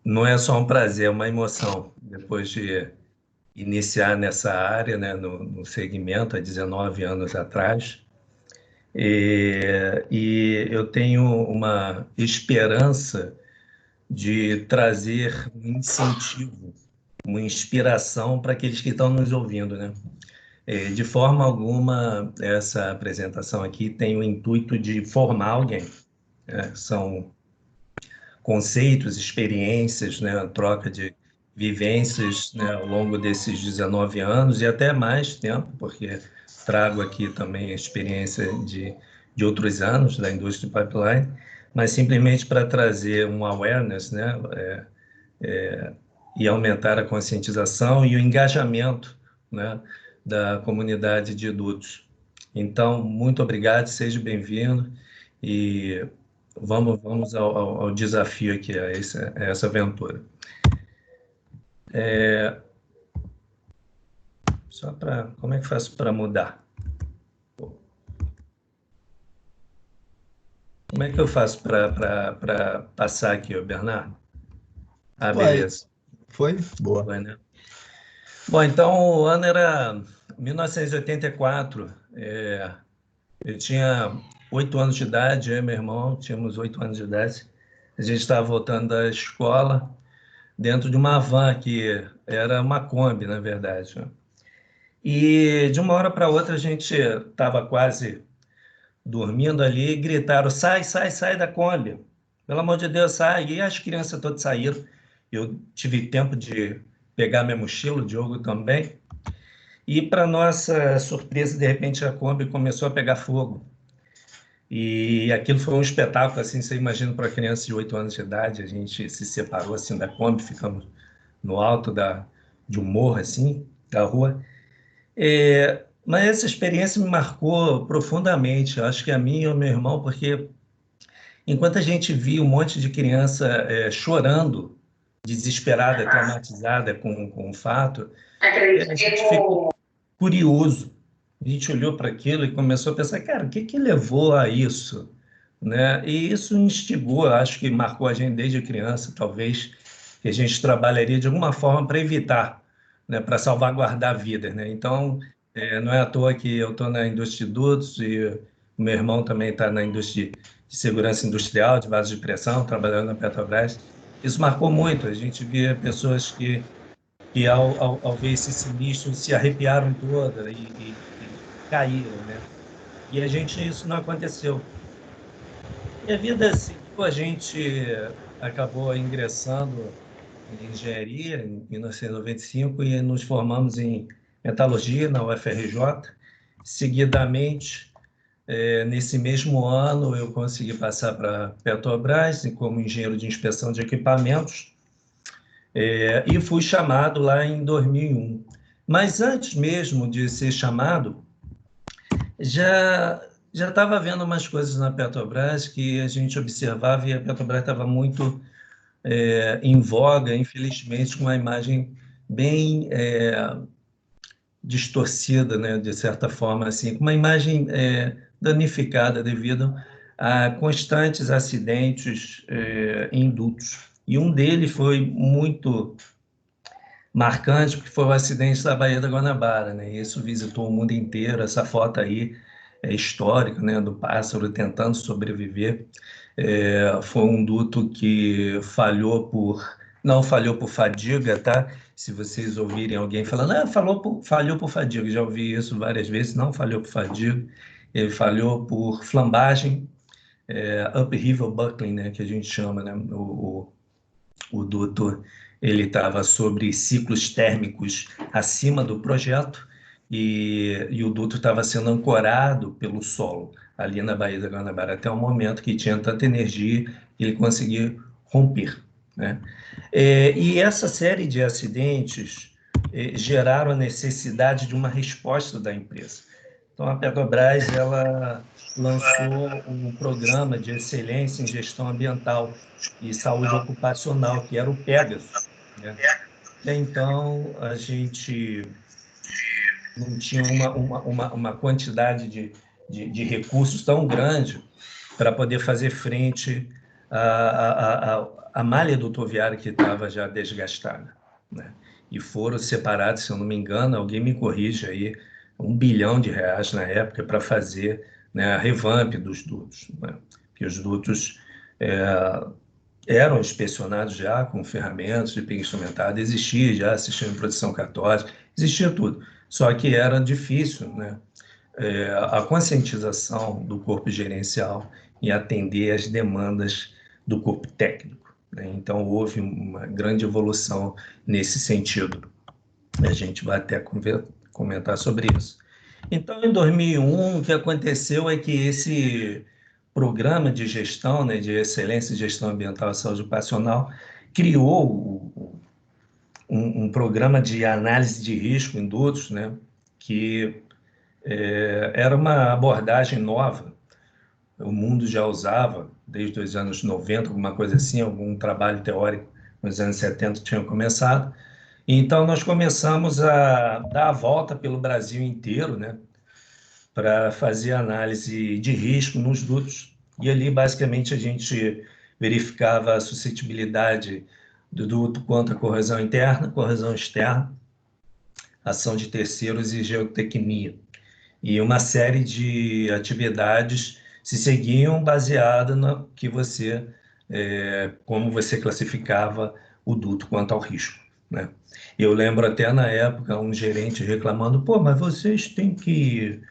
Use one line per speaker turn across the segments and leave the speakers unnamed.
Não é só um prazer, é uma emoção. Depois de iniciar nessa área, né, no segmento, há 19 anos atrás, e eu tenho uma esperança de trazer um incentivo, uma inspiração para aqueles que estão nos ouvindo, né? De forma alguma, essa apresentação aqui tem o intuito de formar alguém, né? São conceitos, experiências, né? Troca de vivências, né? Ao longo desses 19 anos e até mais tempo, porque trago aqui também a experiência de outros anos da indústria pipeline, mas simplesmente para trazer um awareness, né? E aumentar a conscientização e o engajamento, né, da comunidade de adultos. Então, muito obrigado, seja bem-vindo e vamos ao desafio aqui, a essa aventura. Só para, como é que faço para mudar? Como é que eu faço para passar aqui, Bernardo? Ah,
Uai,
beleza.
foi? Boa.
Foi, né? Bom, então o ano era 1984. Eu tinha 8 anos de idade, eu e meu irmão tínhamos 8 anos de idade. A gente estava voltando da escola dentro de uma van que era uma Kombi, na verdade, né? E de uma hora para outra a gente estava quase dormindo ali e gritaram: sai, sai, sai da Kombi. Pelo amor de Deus, sai. E as crianças todas saíram. Eu tive tempo de pegar minha mochila, o Diogo também. E para nossa surpresa, de repente a Kombi começou a pegar fogo. E aquilo foi um espetáculo, assim, você imagina para criança de 8 anos de idade, a gente se separou assim da Kombi, ficamos no alto de um morro, assim, da rua. Mas essa experiência me marcou profundamente, acho que a mim e o meu irmão, porque enquanto a gente via um monte de criança chorando, desesperada, traumatizada com o fato, a gente ficou curioso. A gente olhou para aquilo e começou a pensar, cara, o que que levou a isso? Né? E isso instigou, acho que marcou a gente desde criança, talvez, que a gente trabalharia de alguma forma para evitar, né? Para salvaguardar vidas, né? Então, não é à toa que eu estou na indústria de dutos e o meu irmão também está na indústria de segurança industrial, de vasos de pressão, trabalhando na Petrobras. Isso marcou muito. A gente via pessoas que ao ver esse sinistro, se arrepiaram toda e caíram, né? E a gente, isso não aconteceu. E a vida seguiu, a gente acabou ingressando em engenharia em 1995 e nos formamos em metalurgia na UFRJ. Seguidamente, nesse mesmo ano, eu consegui passar para a Petrobras como engenheiro de inspeção de equipamentos e fui chamado lá em 2001. Mas antes mesmo de ser chamado, já já estava vendo umas coisas na Petrobras que a gente observava e a Petrobras estava muito em voga, infelizmente, com uma imagem bem distorcida, né, de certa forma, assim, com uma imagem danificada devido a constantes acidentes em dutos. E um deles foi muito marcante, porque foi o acidente da Baía da Guanabara, né? Isso visitou o mundo inteiro. Essa foto aí é histórica, né, do pássaro tentando sobreviver. Foi um duto que não falhou por fadiga, tá? Se vocês ouvirem alguém falando, falhou por fadiga, já ouvi isso várias vezes, não falhou por fadiga, ele falhou por flambagem, upheaval buckling, né, que a gente chama, né, o duto ele estava sobre ciclos térmicos acima do projeto e o duto estava sendo ancorado pelo solo ali na Baía da Guanabara até o momento que tinha tanta energia que ele conseguia romper, né? E essa série de acidentes geraram a necessidade de uma resposta da empresa. Então, a Petrobras ela lançou um programa de excelência em gestão ambiental e saúde ocupacional, que era o Pegasus, né? Até então, a gente não tinha uma quantidade de recursos tão grande para poder fazer frente a malha dutoviária que estava já desgastada, né? E foram separados, se eu não me engano, alguém me corrige aí, R$ 1 bilhão na época para fazer, né, a revamp dos dutos, né? Que os dutos eram inspecionados já com ferramentas de pinga instrumentada, existia já sistema de proteção católica, existia tudo. Só que era difícil, né, a conscientização do corpo gerencial em atender às demandas do corpo técnico, né? Então, houve uma grande evolução nesse sentido. A gente vai até comentar sobre isso. Então, em 2001, o que aconteceu é que esse programa de gestão, né, de excelência em gestão ambiental e saúde ocupacional, criou um programa de análise de risco em dutos, né, que era uma abordagem nova. O mundo já usava, desde os anos 90, alguma coisa assim, algum trabalho teórico nos anos 70 tinha começado. Então, nós começamos a dar a volta pelo Brasil inteiro, né, para fazer análise de risco nos dutos. E ali, basicamente, a gente verificava a suscetibilidade do duto quanto à corrosão interna, corrosão externa, ação de terceiros e geotecnia. E uma série de atividades se seguiam baseada no que você, como você classificava o duto quanto ao risco, né? Eu lembro até na época um gerente reclamando, pô, mas vocês têm que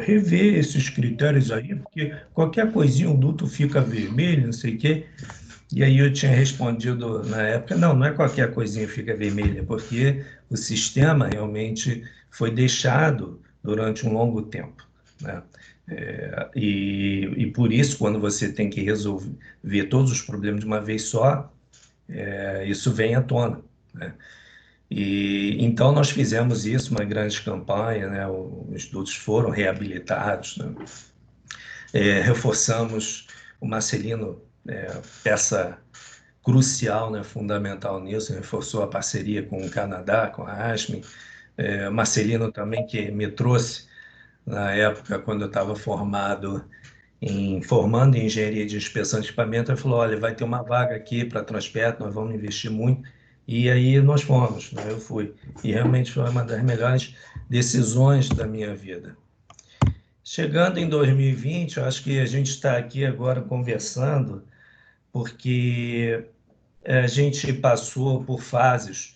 rever esses critérios aí, porque qualquer coisinha o duto fica vermelho, não sei o quê. E aí eu tinha respondido na época, não, não é qualquer coisinha fica vermelha, porque o sistema realmente foi deixado durante um longo tempo, né? E por isso, quando você tem que resolver todos os problemas de uma vez só, isso vem à tona, né? E então nós fizemos isso, uma grande campanha, né? Os dutos foram reabilitados, né? Reforçamos o Marcelino, peça crucial, né, fundamental nisso, reforçou a parceria com o Canadá, com a ASME. Marcelino também, que me trouxe na época, quando eu estava formando em engenharia de inspeção de equipamento, ele falou, olha, vai ter uma vaga aqui para Transperto, nós vamos investir muito. E aí nós fomos, né? Eu fui. E realmente foi uma das melhores decisões da minha vida. Chegando em 2020, eu acho que a gente está aqui agora conversando, porque a gente passou por fases.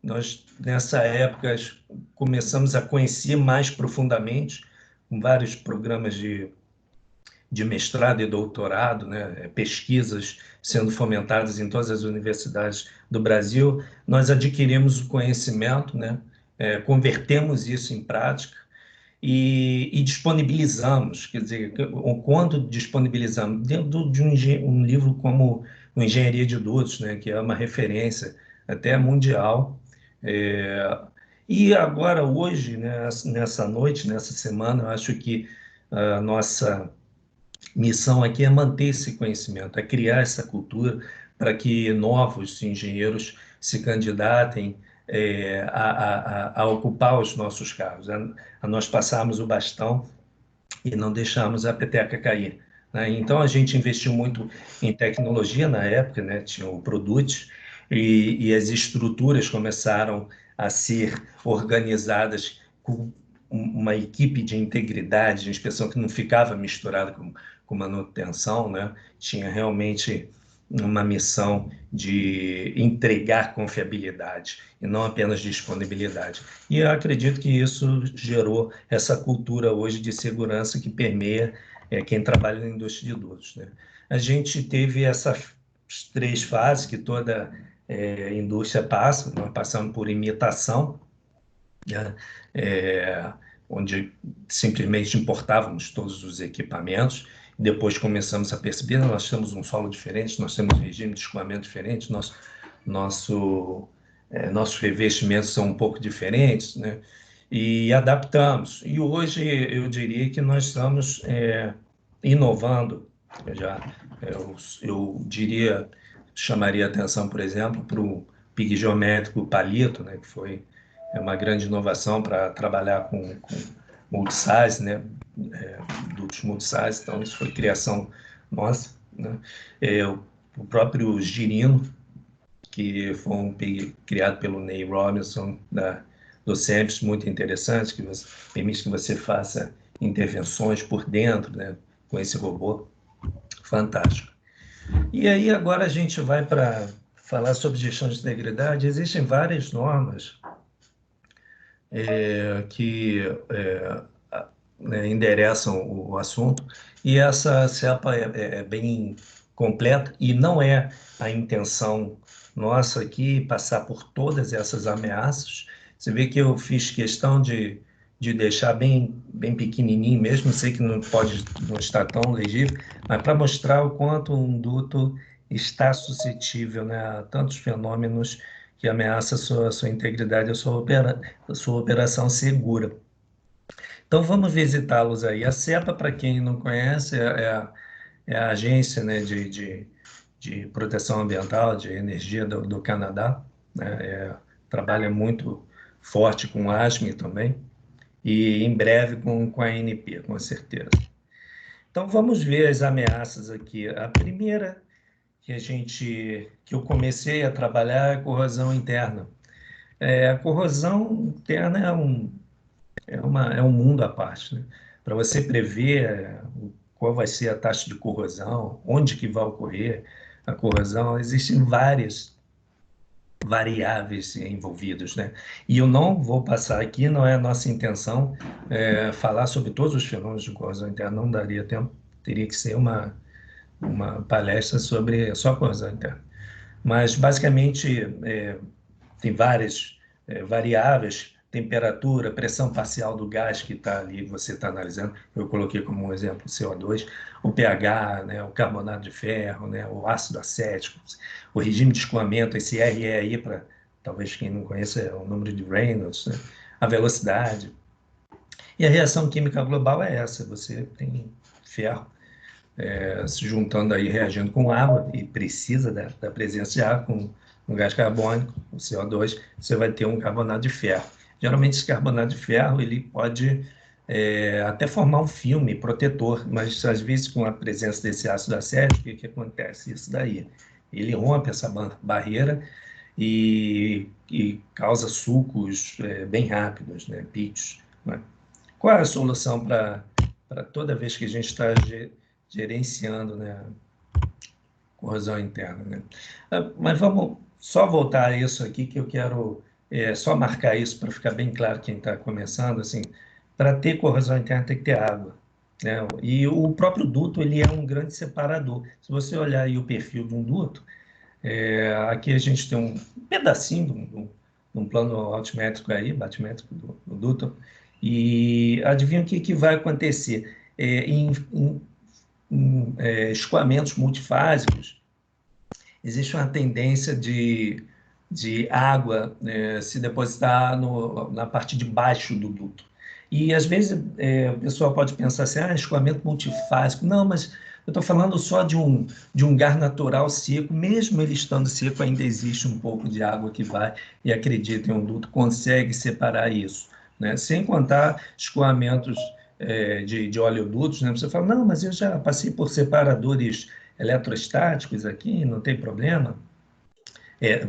Nós, nessa época, começamos a conhecer mais profundamente, com vários programas de mestrado e doutorado, né, pesquisas sendo fomentadas em todas as universidades do Brasil. Nós adquirimos o conhecimento, né, convertemos isso em prática e disponibilizamos, quer dizer, quando disponibilizamos, dentro de um livro como o Engenharia de Dutos, né, que é uma referência até mundial. E agora, hoje, né, nessa noite, nessa semana, eu acho que a nossa missão aqui é manter esse conhecimento, é criar essa cultura para que novos engenheiros se candidatem a ocupar os nossos cargos, a nós passarmos o bastão e não deixarmos a peteca cair, né? Então, a gente investiu muito em tecnologia na época, né? Tinha o Produt, e as estruturas começaram a ser organizadas com uma equipe de integridade, de inspeção que não ficava misturada com manutenção, né? Tinha realmente uma missão de entregar confiabilidade e não apenas disponibilidade. E eu acredito que isso gerou essa cultura hoje de segurança que permeia quem trabalha na indústria de dutos, né? A gente teve essas 3 fases que toda indústria passa. Nós passamos por imitação, né? Onde simplesmente importávamos todos os equipamentos. Depois começamos a perceber, nós temos um solo diferente, nós temos um regime de escoamento diferente, nossos revestimentos são um pouco diferentes, né? E adaptamos. E hoje eu diria que nós estamos inovando. Eu diria, chamaria atenção, por exemplo, para o PIG geométrico palito, né, que foi uma grande inovação para trabalhar com multisize, né, dutos multisize. Então, isso foi criação nossa. né? O próprio girino, que foi criado pelo Neil Robinson, do CEPS, muito interessante, que permite que você faça intervenções por dentro, né, com esse robô. Fantástico. E aí agora a gente vai para falar sobre gestão de integridade. Existem várias normas que né, endereçam o assunto, e essa CEPA é bem completa, e não é a intenção nossa aqui passar por todas essas ameaças. Você vê que eu fiz questão de deixar bem pequenininho mesmo, sei que não está tão legível, mas para mostrar o quanto um duto está suscetível, né, a tantos fenômenos que ameaçam a sua integridade, a sua operação segura. Então vamos visitá-los aí. A CEPA, para quem não conhece, é a agência, né, de proteção ambiental, de energia do Canadá, né? Trabalha muito forte com a ASME também, e em breve com a ANP, com certeza. Então vamos ver as ameaças aqui. A primeira que eu comecei a trabalhar é a corrosão interna. A corrosão interna é um mundo à parte, né? Para você prever qual vai ser a taxa de corrosão, onde que vai ocorrer a corrosão, existem várias variáveis envolvidas, né? E eu não vou passar aqui, não é a nossa intenção falar sobre todos os fenômenos de corrosão interna, não daria tempo, teria que ser uma palestra sobre só corrosão interna. Mas, basicamente, tem várias variáveis, temperatura, pressão parcial do gás que está ali, você está analisando, eu coloquei como um exemplo o CO2, o pH, né, o carbonato de ferro, né, o ácido acético, o regime de escoamento, esse RE aí, para talvez quem não conheça, é o número de Reynolds, né, a velocidade. E a reação química global é essa, você tem ferro se juntando aí, reagindo com água, e precisa da presença de água com um gás carbônico, o CO2, você vai ter um carbonato de ferro. Geralmente esse carbonato de ferro ele pode até formar um filme protetor, mas às vezes com a presença desse ácido acético, o que acontece? Isso daí, ele rompe essa barreira e causa sulcos bem rápidos, né? Picos, né? Qual é a solução para toda vez que a gente está gerenciando, né, corrosão interna, né? Mas vamos só voltar a isso aqui, que eu quero só marcar isso para ficar bem claro quem está começando, assim, para ter corrosão interna tem que ter água, né? E o próprio duto, ele é um grande separador. Se você olhar aí o perfil de um duto, aqui a gente tem um pedacinho de um plano altimétrico aí, batimétrico do duto, e adivinha o que vai acontecer? Em escoamentos multifásicos, existe uma tendência de água se depositar na parte de baixo do duto. E, às vezes, o pessoal pode pensar assim, escoamento multifásico. Não, mas eu estou falando só de um gar natural seco. Mesmo ele estando seco, ainda existe um pouco de água que vai, e acreditem, um duto consegue separar isso, né? Sem contar escoamentos de oleodutos, né? Você fala, não, mas eu já passei por separadores eletrostáticos aqui, não tem problema.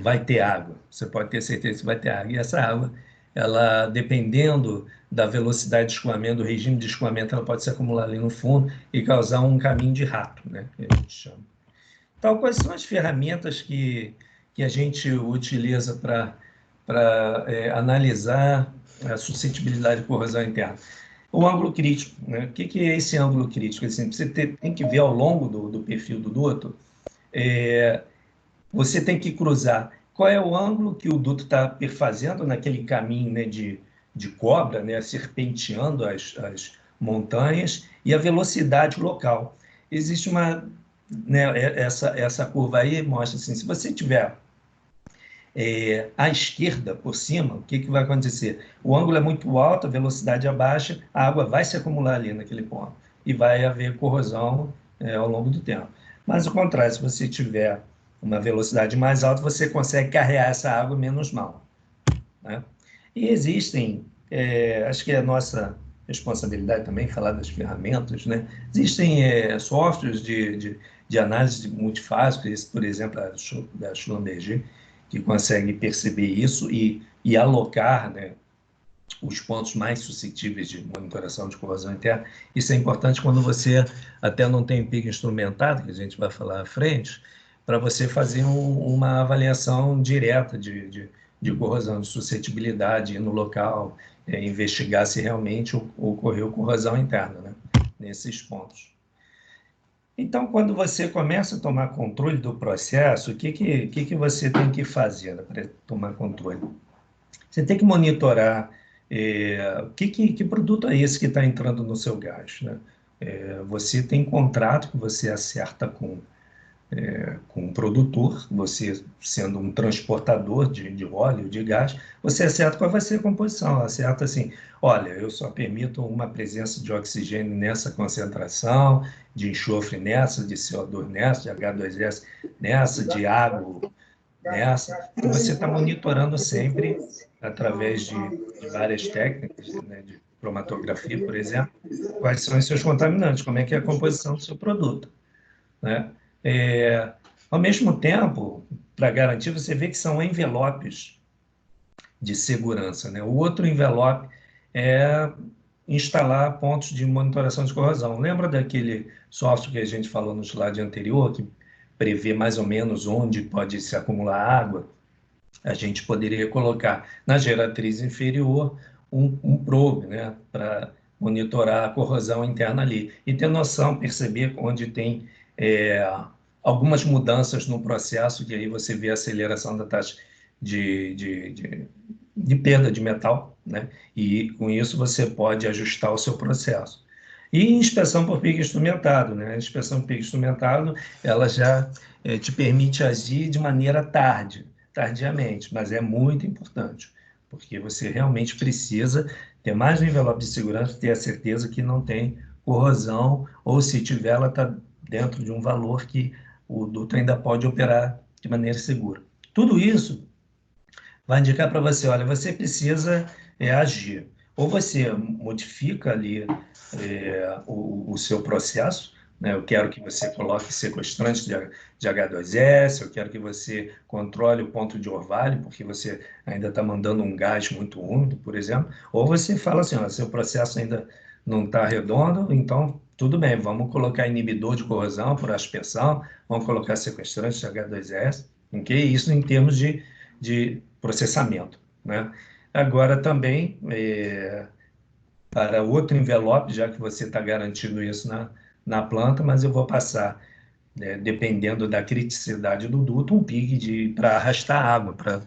Vai ter água, você pode ter certeza que vai ter água. E essa água, ela, dependendo da velocidade de escoamento, do regime de escoamento, ela pode se acumular ali no fundo e causar um caminho de rato, né, que a gente chama. Então, quais são as ferramentas que a gente utiliza para analisar a suscetibilidade de corrosão interna? O ângulo crítico, né? O que é esse ângulo crítico? Assim, você tem que ver ao longo do perfil do duto, você tem que cruzar qual é o ângulo que o duto está perfazendo naquele caminho, né, de cobra, né, serpenteando as montanhas, e a velocidade local. Existe uma, né, essa curva aí mostra assim, se você tiver à esquerda, por cima, o que vai acontecer? O ângulo é muito alto, a velocidade é baixa, a água vai se acumular ali naquele ponto e vai haver corrosão ao longo do tempo. Mas, ao contrário, se você tiver uma velocidade mais alta, você consegue carregar essa água menos mal, né? E existem, acho que é a nossa responsabilidade também falar das ferramentas, né? Existem softwares de análise multifásico, esse, por exemplo, da Schlumberger, que consegue perceber isso e alocar, né, os pontos mais suscetíveis de monitoração de corrosão interna. Isso é importante quando você até não tem pico instrumentado, que a gente vai falar à frente, para você fazer uma avaliação direta de corrosão, de suscetibilidade, ir no local, investigar se realmente ocorreu corrosão interna, né, nesses pontos. Então, quando você começa a tomar controle do processo, o que você tem que fazer, né, para tomar controle? Você tem que monitorar que produto é esse que está entrando no seu gás, né? Você tem contrato que você acerta com um produtor, você sendo um transportador de óleo, de gás, você acerta qual vai ser a composição, acerta assim, olha, eu só permito uma presença de oxigênio nessa concentração, de enxofre nessa, de CO2 nessa, de H2S nessa, de água nessa. Então, você está monitorando sempre, através de várias técnicas, né, de cromatografia, por exemplo, quais são os seus contaminantes, como é que é a composição do seu produto, né? Ao mesmo tempo, para garantir, você vê que são envelopes de segurança, né? O outro envelope é instalar pontos de monitoração de corrosão. Lembra daquele software que a gente falou no slide anterior, que prevê mais ou menos onde pode se acumular água? A gente poderia colocar na geratriz inferior um probe, né, para monitorar a corrosão interna ali e ter noção, perceber onde tem algumas mudanças no processo, que aí você vê a aceleração da taxa de perda de metal, né? E com isso você pode ajustar o seu processo. E inspeção por pico instrumentado, né? A inspeção por pico instrumentado, ela já te permite agir de maneira tardiamente, mas é muito importante, porque você realmente precisa ter mais um envelope de segurança, ter a certeza que não tem corrosão, ou se tiver, ela está dentro de um valor que o duto ainda pode operar de maneira segura. Tudo isso vai indicar para você, olha, você precisa agir. Ou você modifica ali o seu processo, né? Eu quero que você coloque sequestrantes de H2S, eu quero que você controle o ponto de orvalho, porque você ainda está mandando um gás muito úmido, por exemplo. Ou você fala assim, ó, seu processo ainda não está redondo, então tudo bem, vamos colocar inibidor de corrosão por aspersão, vamos colocar sequestrantes de H2S, ok? Isso em termos de processamento, né? Agora também, para outro envelope, já que você está garantindo isso na planta, mas eu vou passar, dependendo da criticidade do duto, um pique para arrastar água, para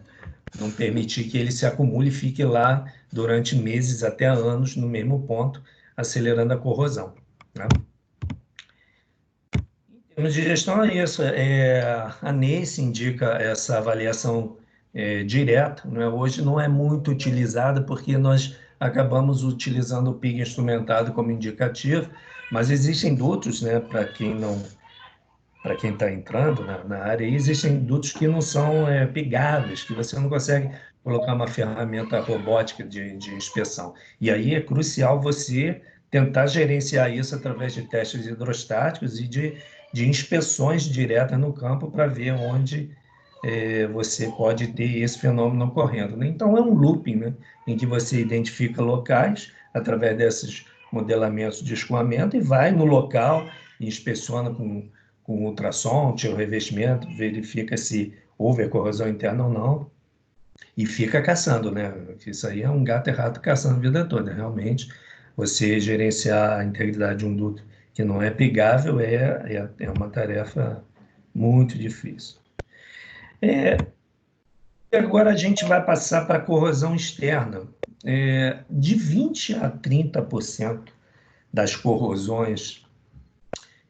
não permitir que ele se acumule e fique lá durante meses até anos no mesmo ponto, acelerando a corrosão, né? Em termos de gestão é isso, a NACE indica essa avaliação direta, né? Hoje não é muito utilizada porque nós acabamos utilizando o PIG instrumentado como indicativo, mas existem dutos, né, para quem está entrando na área, existem dutos que não são pigáveis, que você não consegue colocar uma ferramenta robótica de inspeção. E aí é crucial você tentar gerenciar isso através de testes hidrostáticos e de inspeções diretas no campo para ver onde você pode ter esse fenômeno ocorrendo, né? Então, é um looping, né, em que você identifica locais através desses modelamentos de escoamento e vai no local e inspeciona com ultrassom, tira o revestimento, verifica se houve corrosão interna ou não, e fica caçando, né? Isso aí é um gato e rato caçando a vida toda. Realmente, você gerenciar a integridade de um duto que não é pigável é uma tarefa muito difícil. E agora a gente vai passar para a corrosão externa. De 20 a 30% das corrosões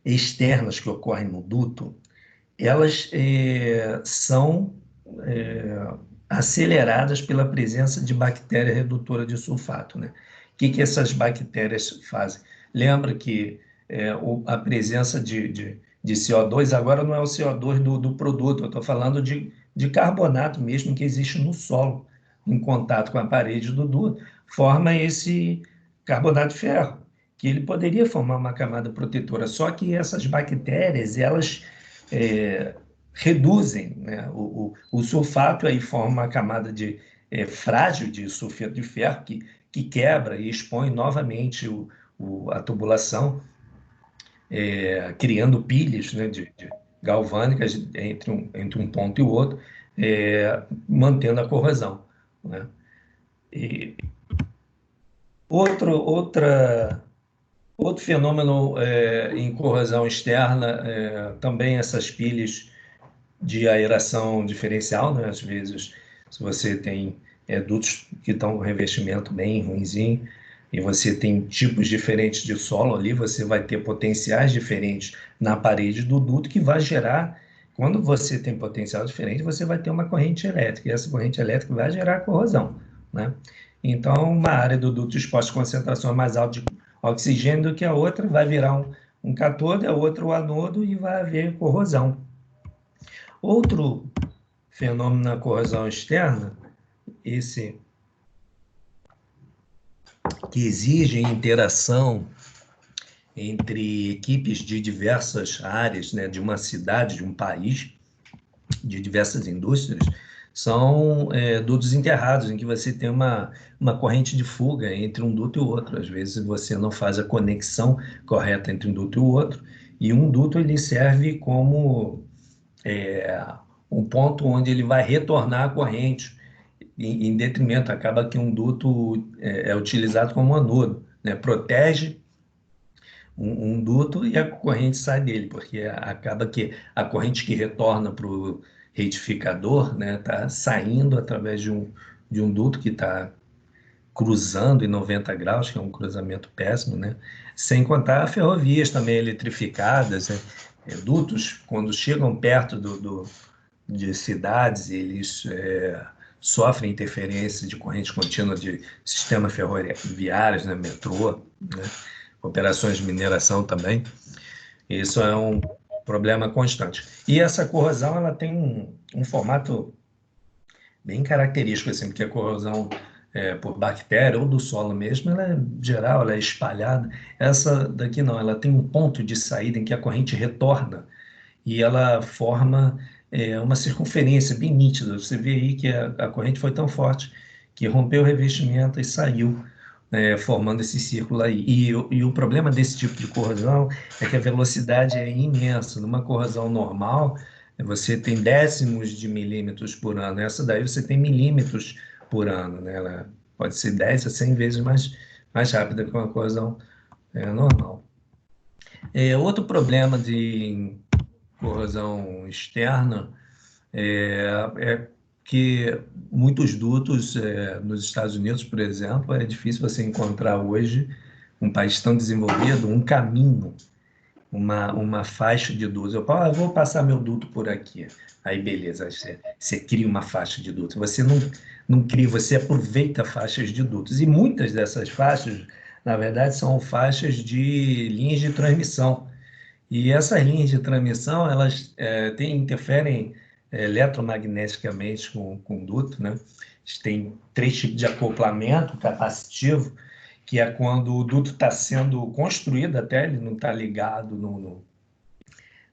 externas que ocorrem no duto, elas são aceleradas pela presença de bactéria redutora de sulfato, né? O que essas bactérias fazem? Lembra que a presença de CO2 agora não é o CO2 do produto, eu estou falando de carbonato mesmo que existe no solo, em contato com a parede do duto, forma esse carbonato de ferro. que ele poderia formar uma camada protetora, só que essas bactérias, elas reduzem, né? O sulfato aí forma uma camada frágil de sulfeto de ferro que quebra e expõe novamente a tubulação, criando pilhas, né, galvânicas entre um ponto e o outro, mantendo a corrosão, né? E outro fenômeno em corrosão externa, também essas pilhas de aeração diferencial, né? Às vezes, se você tem dutos que estão com revestimento bem ruinzinho, e você tem tipos diferentes de solo ali, você vai ter potenciais diferentes na parede do duto que vai gerar, quando você tem potencial diferente, você vai ter uma corrente elétrica, e essa corrente elétrica vai gerar corrosão, né? Então, uma área do duto exposta a concentração mais alta de oxigênio do que a outra, vai virar um cátodo, a outra o anodo, e vai haver corrosão. Outro fenômeno na corrosão externa, esse que exige interação entre equipes de diversas áreas, né, de uma cidade, de um país, de diversas indústrias, são dutos enterrados, em que você tem uma corrente de fuga entre um duto e o outro. Às vezes você não faz a conexão correta entre um duto e o outro, e um duto ele serve como um ponto onde ele vai retornar a corrente, em detrimento, acaba que um duto é utilizado como anodo, né? Protege um duto e a corrente sai dele, porque acaba que a corrente que retorna para o retificador, né, está saindo através de um duto que está cruzando em 90 graus, que é um cruzamento péssimo, né? Sem contar ferrovias também eletrificadas, né? Dutos, quando chegam perto de cidades, eles sofrem interferência de corrente contínua de sistemas ferroviários, né? Metrô, né? Operações de mineração também. Isso é um problema constante. E essa corrosão, ela tem um formato bem característico, assim, porque a corrosão por bactéria ou do solo mesmo, ela é geral, ela é espalhada. Essa daqui não, ela tem um ponto de saída em que a corrente retorna e ela forma uma circunferência bem nítida. Você vê aí que a corrente foi tão forte que rompeu o revestimento e saiu, formando esse círculo aí. E o problema desse tipo de corrosão é que a velocidade é imensa. Numa corrosão normal, você tem décimos de milímetros por ano. Essa daí você tem milímetros por ano, né? Ela pode ser 10 a 100 vezes mais rápida que uma corrosão normal. Outro problema de corrosão externa é que muitos dutos nos Estados Unidos, por exemplo, é difícil você encontrar hoje, um país tão desenvolvido, um caminho, uma faixa de dutos. Eu vou passar meu duto por aqui. Aí, beleza, você cria uma faixa de dutos. Você não cria, você aproveita faixas de dutos. E muitas dessas faixas, na verdade, são faixas de linhas de transmissão. E essas linhas de transmissão, elas interferem eletromagneticamente com o duto, né? Tem três tipos de acoplamento capacitivo, que é quando o duto está sendo construído até, ele não está ligado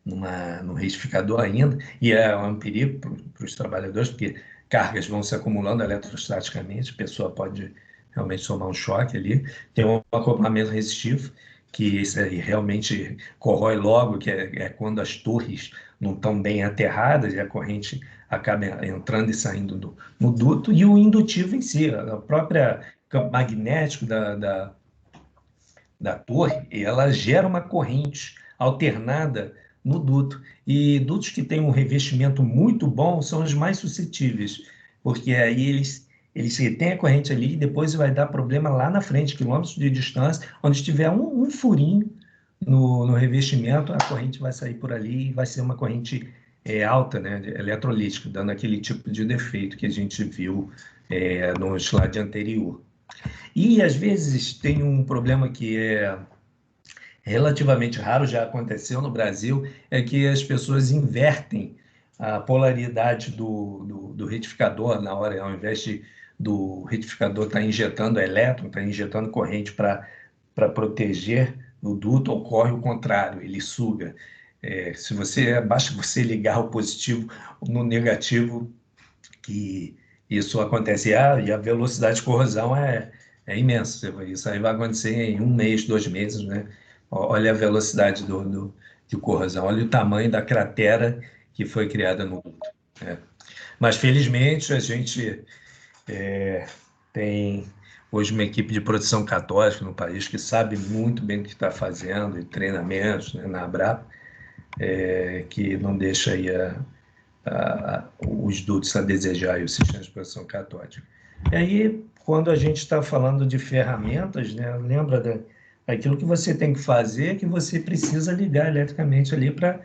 no retificador ainda, e é um perigo para os trabalhadores, porque cargas vão se acumulando eletrostaticamente, a pessoa pode realmente tomar um choque ali. Tem um acoplamento resistivo, que isso aí realmente corrói logo, que é quando as torres não estão bem aterradas e a corrente acaba entrando e saindo no duto, e o indutivo em si, a própria campo magnético da torre, ela gera uma corrente alternada no duto. E dutos que têm um revestimento muito bom são os mais suscetíveis, porque aí eles retêm a corrente ali e depois vai dar problema lá na frente, quilômetros de distância, onde tiver um furinho no revestimento, a corrente vai sair por ali e vai ser uma corrente alta, né, eletrolítica, dando aquele tipo de defeito que a gente viu no slide anterior. E, às vezes, tem um problema que é relativamente raro, já aconteceu no Brasil, é que as pessoas invertem a polaridade do retificador na hora, ao invés do retificador estar injetando elétron, estar injetando corrente para para proteger o duto, ocorre o contrário, ele suga. Basta você ligar o positivo no negativo, que isso acontece. E a velocidade de corrosão é imensa. Isso aí vai acontecer em 1 mês, 2 meses, né? Olha a velocidade de corrosão, olha o tamanho da cratera que foi criada no duto, né? Mas, felizmente, a gente tem hoje uma equipe de proteção católica no país que sabe muito bem o que está fazendo, e treinamentos, né, na Abrapa, que não deixa aí os dutos a desejar e o sistema de proteção católica. E aí, quando a gente está falando de ferramentas, né, lembra daquilo que você tem que fazer, que você precisa ligar eletricamente ali para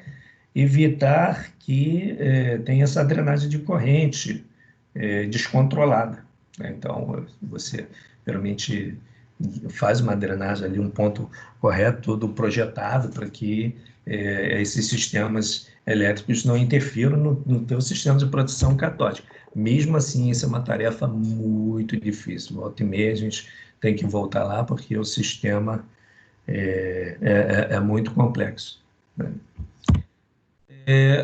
evitar que tenha essa drenagem de corrente descontrolada, né? Então, você realmente faz uma drenagem ali, um ponto correto, todo projetado para que esses sistemas elétricos não interfiram no teu sistema de proteção catódica. Mesmo assim, isso é uma tarefa muito difícil. Volta e meia a gente tem que voltar lá porque o sistema é muito complexo, né?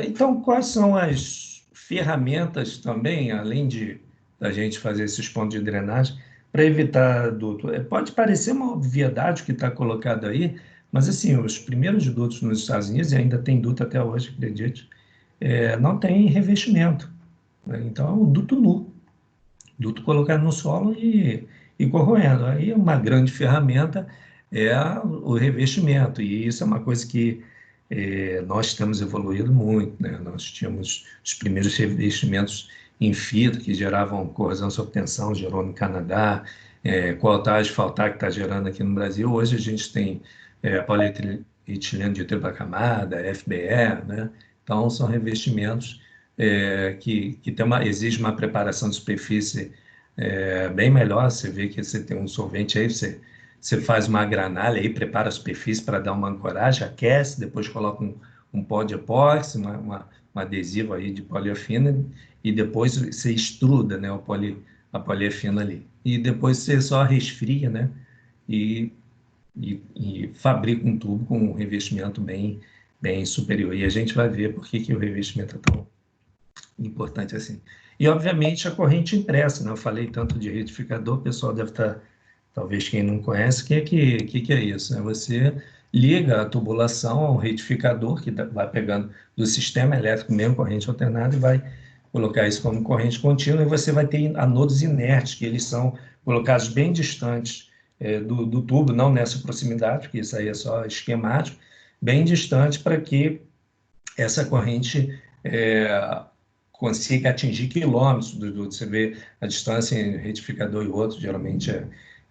Então, quais são as ferramentas também, além de da gente fazer esses pontos de drenagem, para evitar duto? Pode parecer uma obviedade o que está colocado aí, mas assim, os primeiros dutos nos Estados Unidos, e ainda tem duto até hoje, acredite, não tem revestimento, né? Então, é um duto nu, duto colocado no solo e corroendo. Aí uma grande ferramenta é o revestimento, e isso é uma coisa que nós temos evoluído muito, né? Nós tínhamos os primeiros revestimentos em fita que geravam corrosão sob tensão, gerou no Canadá, coaltar, asfaltar que está gerando aqui no Brasil. Hoje a gente tem polietileno de tripla camada, FBE, né? Então são revestimentos que exige uma preparação de superfície bem melhor. Você vê que você tem um solvente aí, você faz uma granalha aí, prepara a superfície para dar uma ancoragem, aquece, depois coloca um pó de epóxi, um adesivo aí de poliafina, e depois você extruda, né, a poliafina ali. E depois você só resfria, né, e, e fabrica um tubo com um revestimento bem superior. E a gente vai ver por que o revestimento é tão importante assim. E, obviamente, a corrente impressa, né? Eu falei tanto de retificador, o pessoal deve estar, talvez quem não conhece, o que é isso? Você liga a tubulação ao retificador, que vai pegando do sistema elétrico mesmo, corrente alternada, e vai colocar isso como corrente contínua, e você vai ter anodos inertes, que eles são colocados bem distantes do tubo, não nessa proximidade, porque isso aí é só esquemático, bem distante para que essa corrente consiga atingir quilômetros do duto. Você vê a distância entre retificador e outro, geralmente é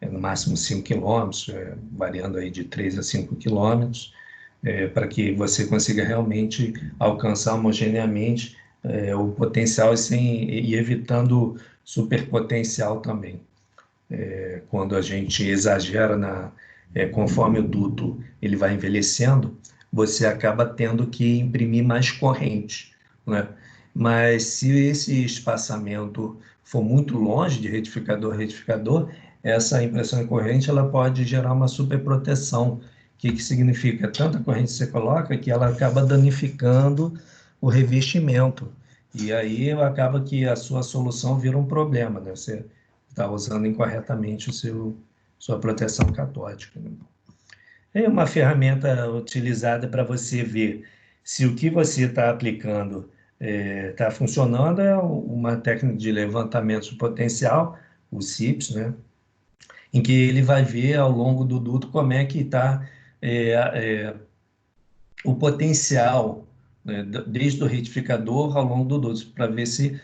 no máximo 5 quilômetros, variando aí de 3 a 5 quilômetros, para que você consiga realmente alcançar homogeneamente o potencial e evitando superpotencial também. Quando a gente exagera conforme o duto ele vai envelhecendo, você acaba tendo que imprimir mais corrente, né? Mas se esse espaçamento for muito longe de retificador a retificador, essa impressão em corrente ela pode gerar uma superproteção. O que significa? Tanta corrente que você coloca que ela acaba danificando o revestimento. E aí acaba que a sua solução vira um problema, né? Você está usando incorretamente sua proteção catódica, né? É uma ferramenta utilizada para você ver se o que você está aplicando está funcionando. É uma técnica de levantamento de potencial, o CIPS, né? Em que ele vai ver ao longo do duto como é que está o potencial, né, desde o retificador ao longo do duto, para ver se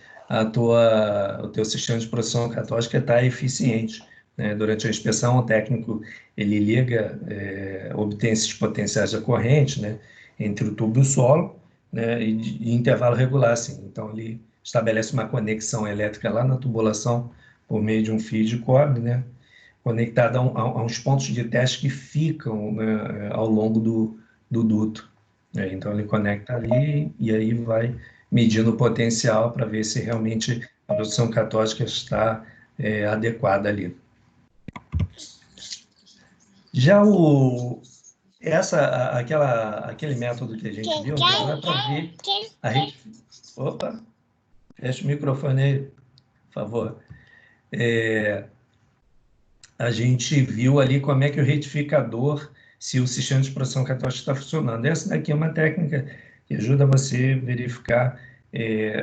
o teu sistema de proteção catódica está eficiente, né? Durante a inspeção, o técnico ele liga, obtém esses potenciais da corrente, né, entre o tubo e o solo, né, e intervalo regular, assim. Então, ele estabelece uma conexão elétrica lá na tubulação por meio de um fio de cobre, né, conectado a uns pontos de teste que ficam, né, ao longo do duto. Então, ele conecta ali e aí vai medindo o potencial para ver se realmente a produção catódica está adequada ali. Já aquele método que a gente viu, agora é para ver a gente... Opa, fecha o microfone aí, por favor. A gente viu ali como é que o retificador, se o sistema de produção católica está funcionando. Essa daqui é uma técnica que ajuda você a verificar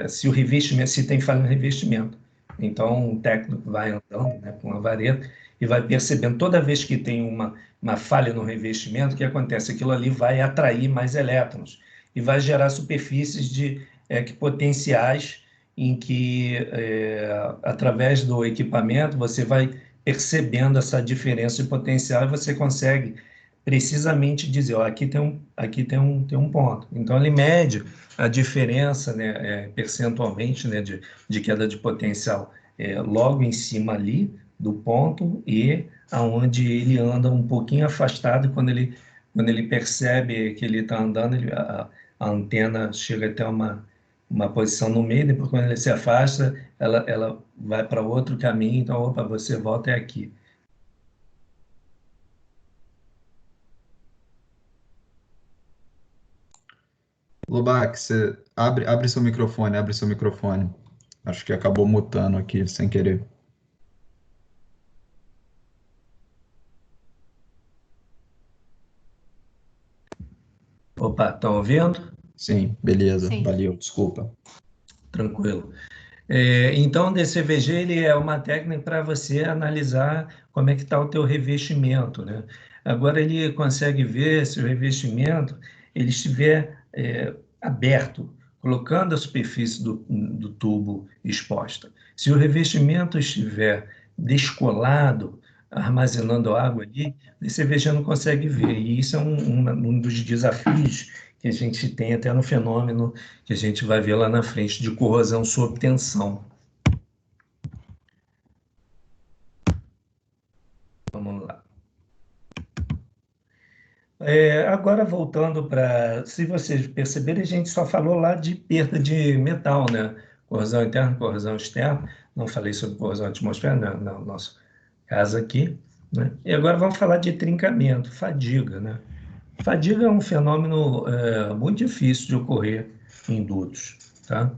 se o revestimento, se tem falha no revestimento. Então, o técnico vai andando, né, com a vareta e vai percebendo toda vez que tem uma falha no revestimento, o que acontece? Aquilo ali vai atrair mais elétrons e vai gerar superfícies potenciais em que, através do equipamento, você vai percebendo essa diferença de potencial e você consegue precisamente dizer, ó, aqui tem um ponto. Então, ele mede a diferença, né, percentualmente, né, de queda de potencial logo em cima ali do ponto e aonde ele anda um pouquinho afastado, quando ele percebe que ele está andando, a antena chega até uma posição no meio, depois quando ele se afasta, ela vai para outro caminho, então, opa, você volta aqui.
Lobac, você abre seu microfone, abre seu microfone. Acho que acabou mutando aqui sem querer.
Opa, estão ouvindo?
Sim, beleza,
Sim.
valeu, desculpa.
Tranquilo. Então, o DCVG ele é uma técnica para você analisar como é que está o teu revestimento, né? Agora ele consegue ver se o revestimento ele estiver aberto, colocando a superfície do tubo exposta. Se o revestimento estiver descolado, armazenando água ali, o DCVG não consegue ver. E isso é um dos desafios que a gente tem até no fenômeno que a gente vai ver lá na frente, de corrosão sob tensão. Vamos lá. Agora, voltando para... Se vocês perceberem, a gente só falou lá de perda de metal, né? Corrosão interna, corrosão externa. Não falei sobre corrosão atmosférica, no nosso caso aqui, né? E agora vamos falar de trincamento, fadiga, né? Fadiga é um fenômeno muito difícil de ocorrer em dutos, tá?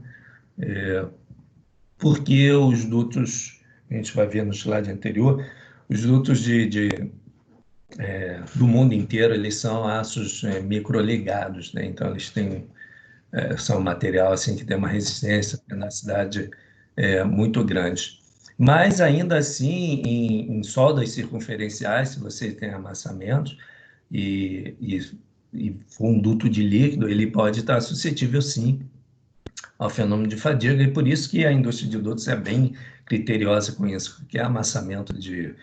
Porque os dutos, a gente vai ver no slide anterior, os dutos do mundo inteiro, eles são aços microligados, né? Então, eles são um material assim, que tem uma resistência, tenacidade muito grande. Mas, ainda assim, em soldas circunferenciais, se você tem amassamentos e for um duto de líquido, ele pode estar suscetível, sim, ao fenômeno de fadiga, e por isso que a indústria de dutos é bem criteriosa com isso, porque amassamento de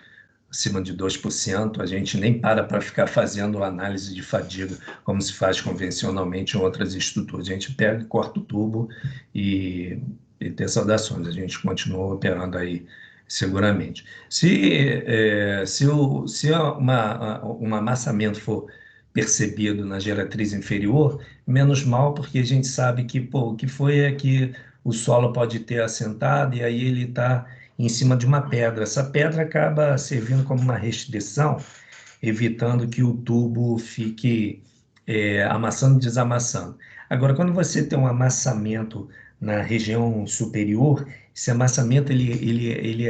acima de 2%, a gente nem para ficar fazendo análise de fadiga, como se faz convencionalmente em outras estruturas. A gente pega, corta o tubo e tem saudações, a gente continua operando aí seguramente. Se um amassamento for percebido na geratriz inferior, menos mal, porque a gente sabe que o que foi é que o solo pode ter assentado e aí ele está em cima de uma pedra. Essa pedra acaba servindo como uma restrição, evitando que o tubo fique amassando e desamassando. Agora, quando você tem um amassamento na região superior, esse amassamento ele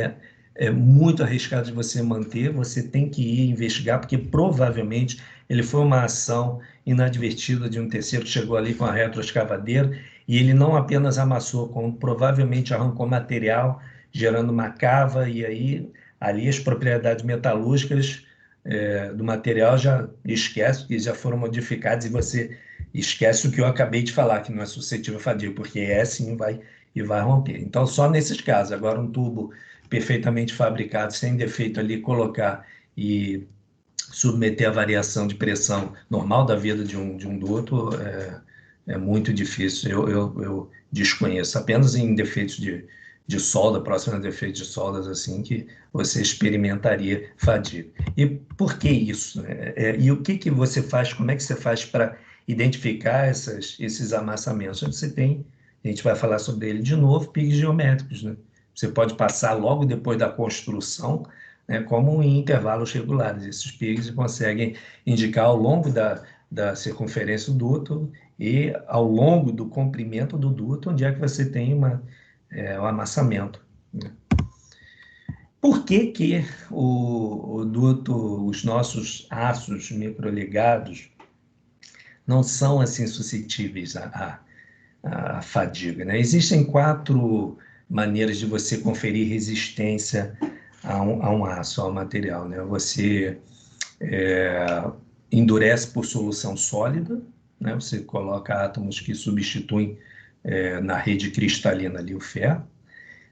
é muito arriscado de você manter, você tem que ir investigar, porque provavelmente ele foi uma ação inadvertida de um terceiro que chegou ali com a retroescavadeira e ele não apenas amassou, como provavelmente arrancou material, gerando uma cava, e aí ali as propriedades metalúrgicas do material já esquece, que já foram modificadas, e você esquece o que eu acabei de falar, que não é suscetível a fadiga, porque sim vai romper. Então, só nesses casos. Agora, um tubo perfeitamente fabricado, sem defeito ali, colocar e submeter a variação de pressão normal da vida de um duto é muito difícil. Eu desconheço, apenas em defeitos de solda, próximo a defeitos de soldas, assim, que você experimentaria fadiga. E por que isso, né? E o que você faz, como é que você faz para identificar esses amassamentos? Você tem, a gente vai falar sobre ele de novo, piques geométricos, né? Você pode passar logo depois da construção né, como em intervalos regulares. Esses picos conseguem indicar ao longo da circunferência do duto e ao longo do comprimento do duto onde é que você tem um amassamento, né? Por que que o duto, os nossos aços microligados não são assim suscetíveis à fadiga, né? Existem 4 maneiras de você conferir resistência a um aço, ao material, né? Você endurece por solução sólida, né? Você coloca átomos que substituem na rede cristalina ali o ferro.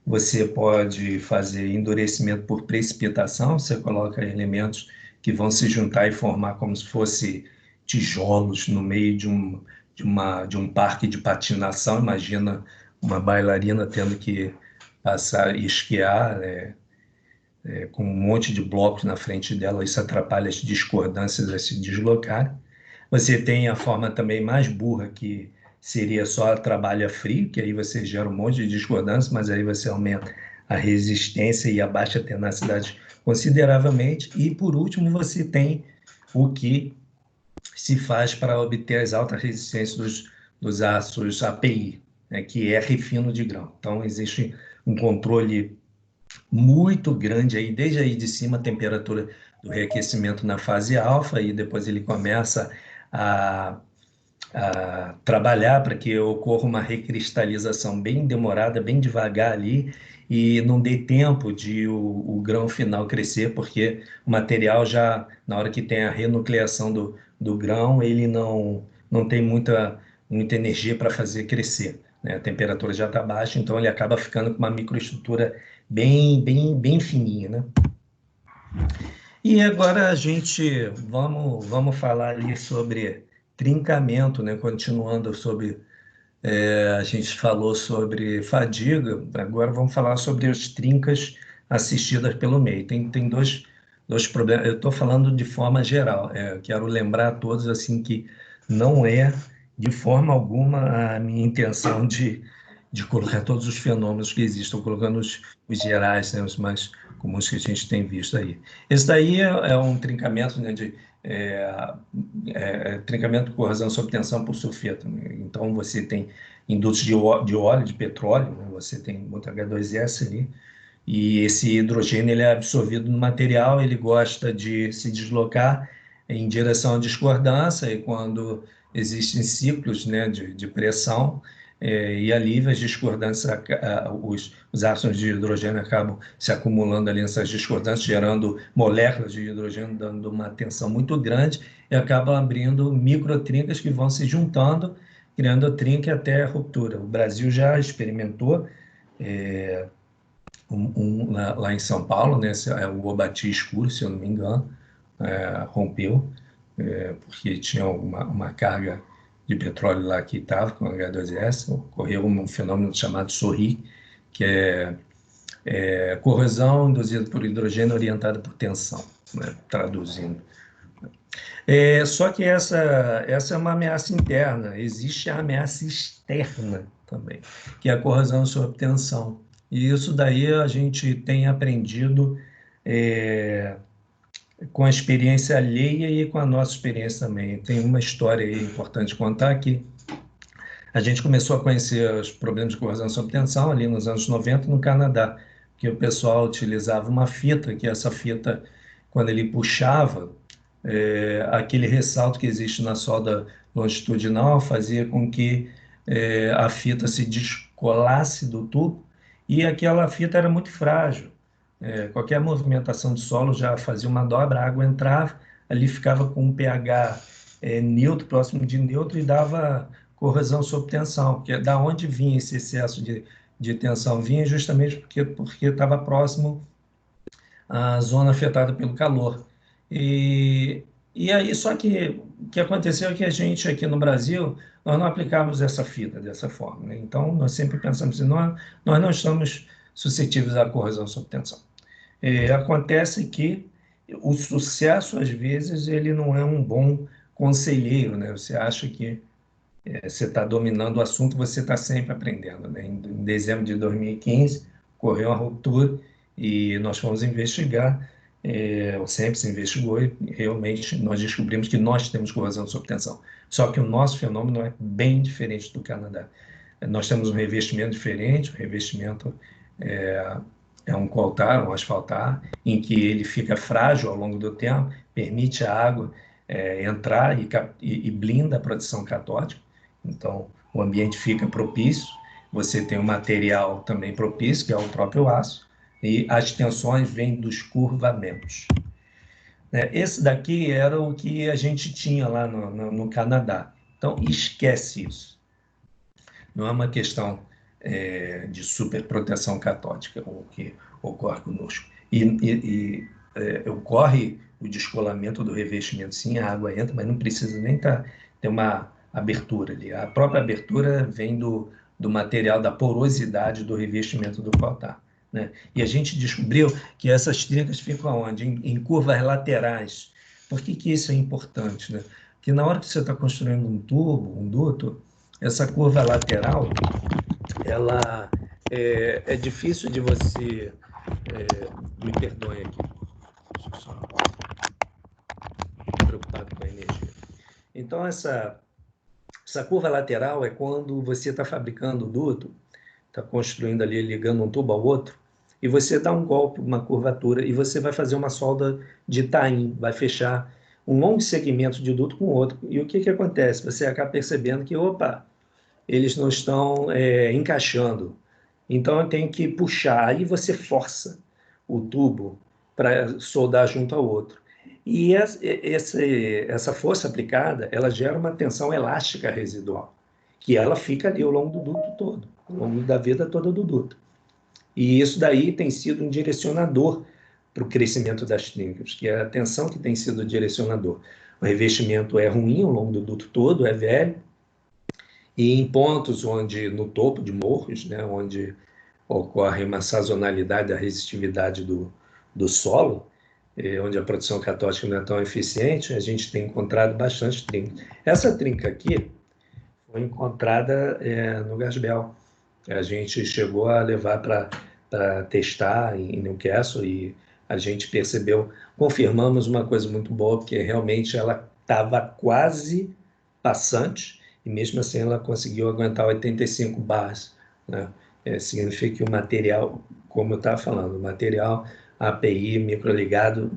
Você pode fazer endurecimento por precipitação, você coloca elementos que vão se juntar e formar como se fosse tijolos no meio de um parque de patinação. Imagina uma bailarina tendo que passar e esquiar, com um monte de blocos na frente dela, isso atrapalha as discordâncias a se deslocarem. Você tem a forma também mais burra, que seria só trabalho a frio, que aí você gera um monte de discordância, mas aí você aumenta a resistência e abaixa a tenacidade consideravelmente. E, por último, você tem o que se faz para obter as altas resistências dos aços API, né, que é refino de grão. Então, existe um controle muito grande aí, desde aí de cima, a temperatura do reaquecimento na fase alfa, e depois ele começa a, a trabalhar para que ocorra uma recristalização bem demorada, bem devagar ali, e não dê tempo de o grão final crescer, porque o material já, na hora que tem a renucleação do grão, ele não tem muita energia para fazer crescer, né? A temperatura já está baixa, então ele acaba ficando com uma microestrutura bem fininha, né? E agora vamos falar ali sobre trincamento, né? Continuando sobre, a gente falou sobre fadiga, agora vamos falar sobre as trincas assistidas pelo meio. Tem dois problemas, eu estou falando de forma geral, quero lembrar a todos assim que não é de forma alguma a minha intenção de colocar todos os fenômenos que existem, estou colocando os gerais, né, os mais comuns que a gente tem visto aí. Esse daí é um trincamento, né, é, trincamento de corrosão sob tensão por sulfeto, né? Então você tem indutos de óleo, de petróleo, né? Você tem muito H2S ali, e esse hidrogênio ele é absorvido no material, ele gosta de se deslocar em direção à discordância, e quando existem ciclos, né, de pressão, e alívio, as discordâncias, os átomos de hidrogênio acabam se acumulando ali nessas discordâncias, gerando moléculas de hidrogênio, dando uma tensão muito grande, e acabam abrindo microtrincas que vão se juntando, criando a trinca até a ruptura. O Brasil já experimentou lá em São Paulo, né? O Obati escuro, se eu não me engano, rompeu, porque tinha uma carga de petróleo lá que estava com H2S. Ocorreu um fenômeno chamado SORRI, que é corrosão induzida por hidrogênio orientada por tensão, né? Traduzindo. Só que essa é uma ameaça interna, existe a ameaça externa também, que é a corrosão sob tensão. E isso daí a gente tem aprendido com a experiência alheia e com a nossa experiência também. Tem uma história aí importante contar aqui. A gente começou a conhecer os problemas de corrosão sob tensão ali nos anos 90 no Canadá, que o pessoal utilizava uma fita, que essa fita, quando ele puxava, aquele ressalto que existe na solda longitudinal fazia com que a fita se descolasse do tubo, e aquela fita era muito frágil. Qualquer movimentação de solo já fazia uma dobra, a água entrava, ali ficava com um pH neutro, próximo de neutro, e dava corrosão sob tensão, porque da onde vinha esse excesso de tensão? Vinha justamente porque estava próximo à zona afetada pelo calor. E aí, só que o que aconteceu é que a gente aqui no Brasil, nós não aplicamos essa fita dessa forma, né? Então, nós sempre pensamos assim, nós não estamos suscetíveis à corrosão sob tensão. Acontece que o sucesso, às vezes, ele não é um bom conselheiro, né? Você acha que você está dominando o assunto, você está sempre aprendendo, né? Em dezembro de 2015, ocorreu uma ruptura e nós fomos investigar. sempre se investigou e realmente nós descobrimos que nós temos corrosão sob tensão. Só que o nosso fenômeno é bem diferente do Canadá. Nós temos um revestimento diferente, o revestimento é um coaltar, um asfaltar, em que ele fica frágil ao longo do tempo, permite a água entrar e blinda a proteção catódica. Então, o ambiente fica propício, você tem um material também propício, que é o próprio aço, e as tensões vêm dos curvamentos. Esse daqui era o que a gente tinha lá no Canadá. Então, esquece isso. Não é uma questão de superproteção catódica o que ocorre conosco. E ocorre o descolamento do revestimento, sim, a água entra, mas não precisa nem ter uma abertura ali. A própria abertura vem do material, da porosidade do revestimento do coaltar. Né? E a gente descobriu que essas trincas ficam onde? Em curvas laterais. Por que isso é importante? Né? Porque na hora que você está construindo um tubo, um duto, essa curva lateral, ela é difícil de você... me perdoem aqui. Estou preocupado com a energia. Então, essa curva lateral é quando você está fabricando o duto, está construindo ali, ligando um tubo ao outro, e você dá um golpe, uma curvatura, e você vai fazer uma solda de tie-in, vai fechar um longo segmento de duto com o outro. E o que acontece? Você acaba percebendo que, opa, eles não estão encaixando. Então, eu tenho que puxar. Aí você força o tubo para soldar junto ao outro. E essa força aplicada, ela gera uma tensão elástica residual, que ela fica ali ao longo do duto todo, ao longo da vida toda do duto. E isso daí tem sido um direcionador para o crescimento das trincas, que é a tensão que tem sido o direcionador. O revestimento é ruim ao longo do duto todo, é velho, e em pontos onde, no topo de morros, né, onde ocorre uma sazonalidade da resistividade do solo, onde a produção catódica não é tão eficiente, a gente tem encontrado bastante trinca. Essa trinca aqui foi encontrada no Gasbel. A gente chegou a levar para testar em Newcastle e a gente percebeu, confirmamos uma coisa muito boa, porque realmente ela estava quase passante, e mesmo assim ela conseguiu aguentar 85 bars. Né? Significa que o material, como eu estava falando, o material API microligado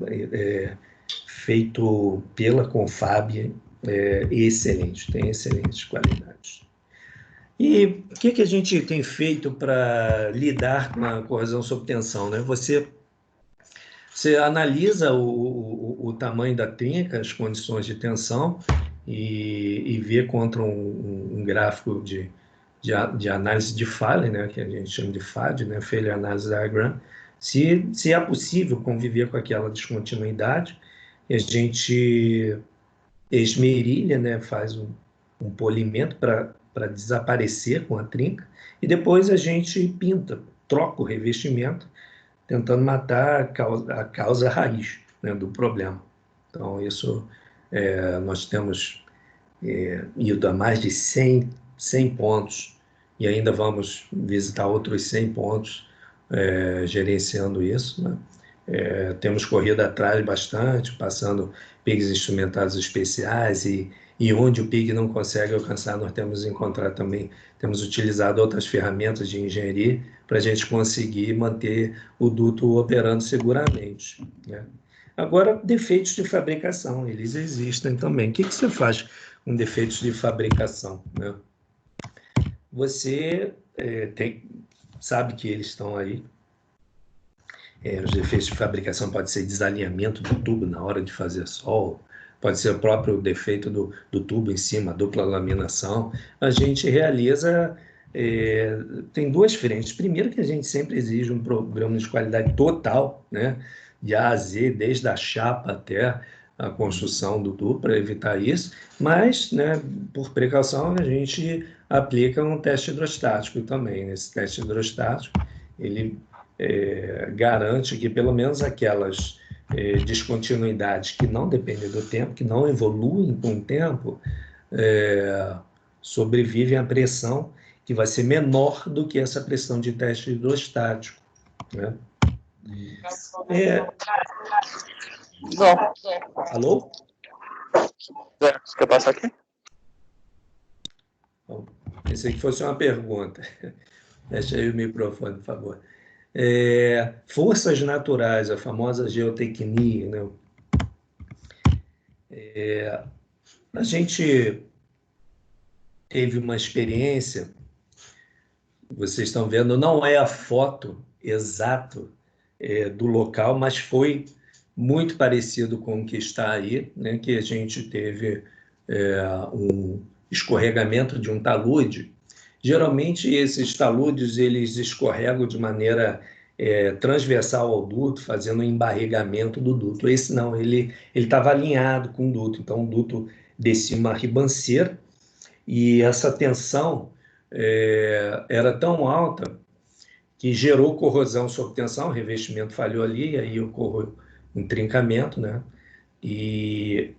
feito pela Confab é excelente, tem excelentes qualidades. E o que a gente tem feito para lidar com a corrosão sob tensão? Né? Você analisa o tamanho da trinca, as condições de tensão, e vê contra um gráfico de análise de falha, né, que a gente chama de FAD, né, Failure Analysis Diagram, se é possível conviver com aquela descontinuidade. E a gente esmerilha, né, faz um polimento para desaparecer com a trinca, e depois a gente pinta, troca o revestimento, tentando matar a causa raiz, né, do problema. Então, isso nós temos ido a mais de 100 pontos e ainda vamos visitar outros 100 pontos gerenciando isso. Né? Temos corrido atrás bastante, passando pigs instrumentados especiais e onde o pig não consegue alcançar, nós temos encontrado também, temos utilizado outras ferramentas de engenharia para a gente conseguir manter o duto operando seguramente. Né? Agora, defeitos de fabricação, eles existem também. O que você faz com defeitos de fabricação? Né? Você sabe que eles estão aí. Os defeitos de fabricação pode ser desalinhamento do tubo na hora de fazer sol, pode ser o próprio defeito do tubo em cima, dupla laminação. A gente realiza, tem duas frentes. Primeiro que a gente sempre exige um programa de qualidade total, né? De A a Z, desde a chapa até a construção do tubo, para evitar isso, mas, né, por precaução, a gente aplica um teste hidrostático também. Esse teste hidrostático, ele garante que pelo menos aquelas descontinuidades que não dependem do tempo, que não evoluem com o tempo, sobrevivem à pressão que vai ser menor do que essa pressão de teste hidrostático. Né? É,
Não.
alô?
Você quer passar aqui?
Bom, pensei que fosse uma pergunta. Deixa aí o microfone, por favor. Forças naturais, a famosa geotecnia, né? A gente teve uma experiência, vocês estão vendo, não é a foto exato do local, mas foi muito parecido com o que está aí, né? Que a gente teve um escorregamento de um talude. Geralmente esses taludes eles escorregam de maneira transversal ao duto, fazendo um embarregamento do duto. Esse não, ele estava alinhado com o duto, então o duto descia uma ribanceira e essa tensão era tão alta que gerou corrosão sob tensão, o revestimento falhou ali, e aí ocorreu um trincamento, né? E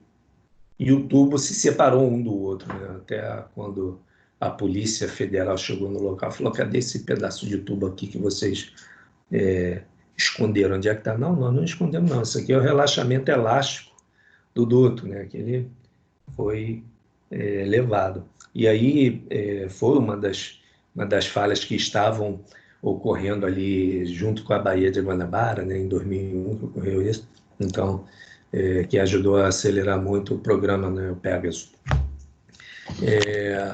o tubo se separou um do outro, né? Até quando a Polícia Federal chegou no local, falou: cadê esse pedaço de tubo aqui que vocês esconderam? Onde é que está? Não, nós não escondemos, não. Isso aqui é o relaxamento elástico do duto, né? Que ele foi levado. E aí foi uma das falhas que estavam ocorrendo ali junto com a Baía de Guanabara, né? Em 2001 que ocorreu isso. Então, que ajudou a acelerar muito o programa, né, o Pegasus.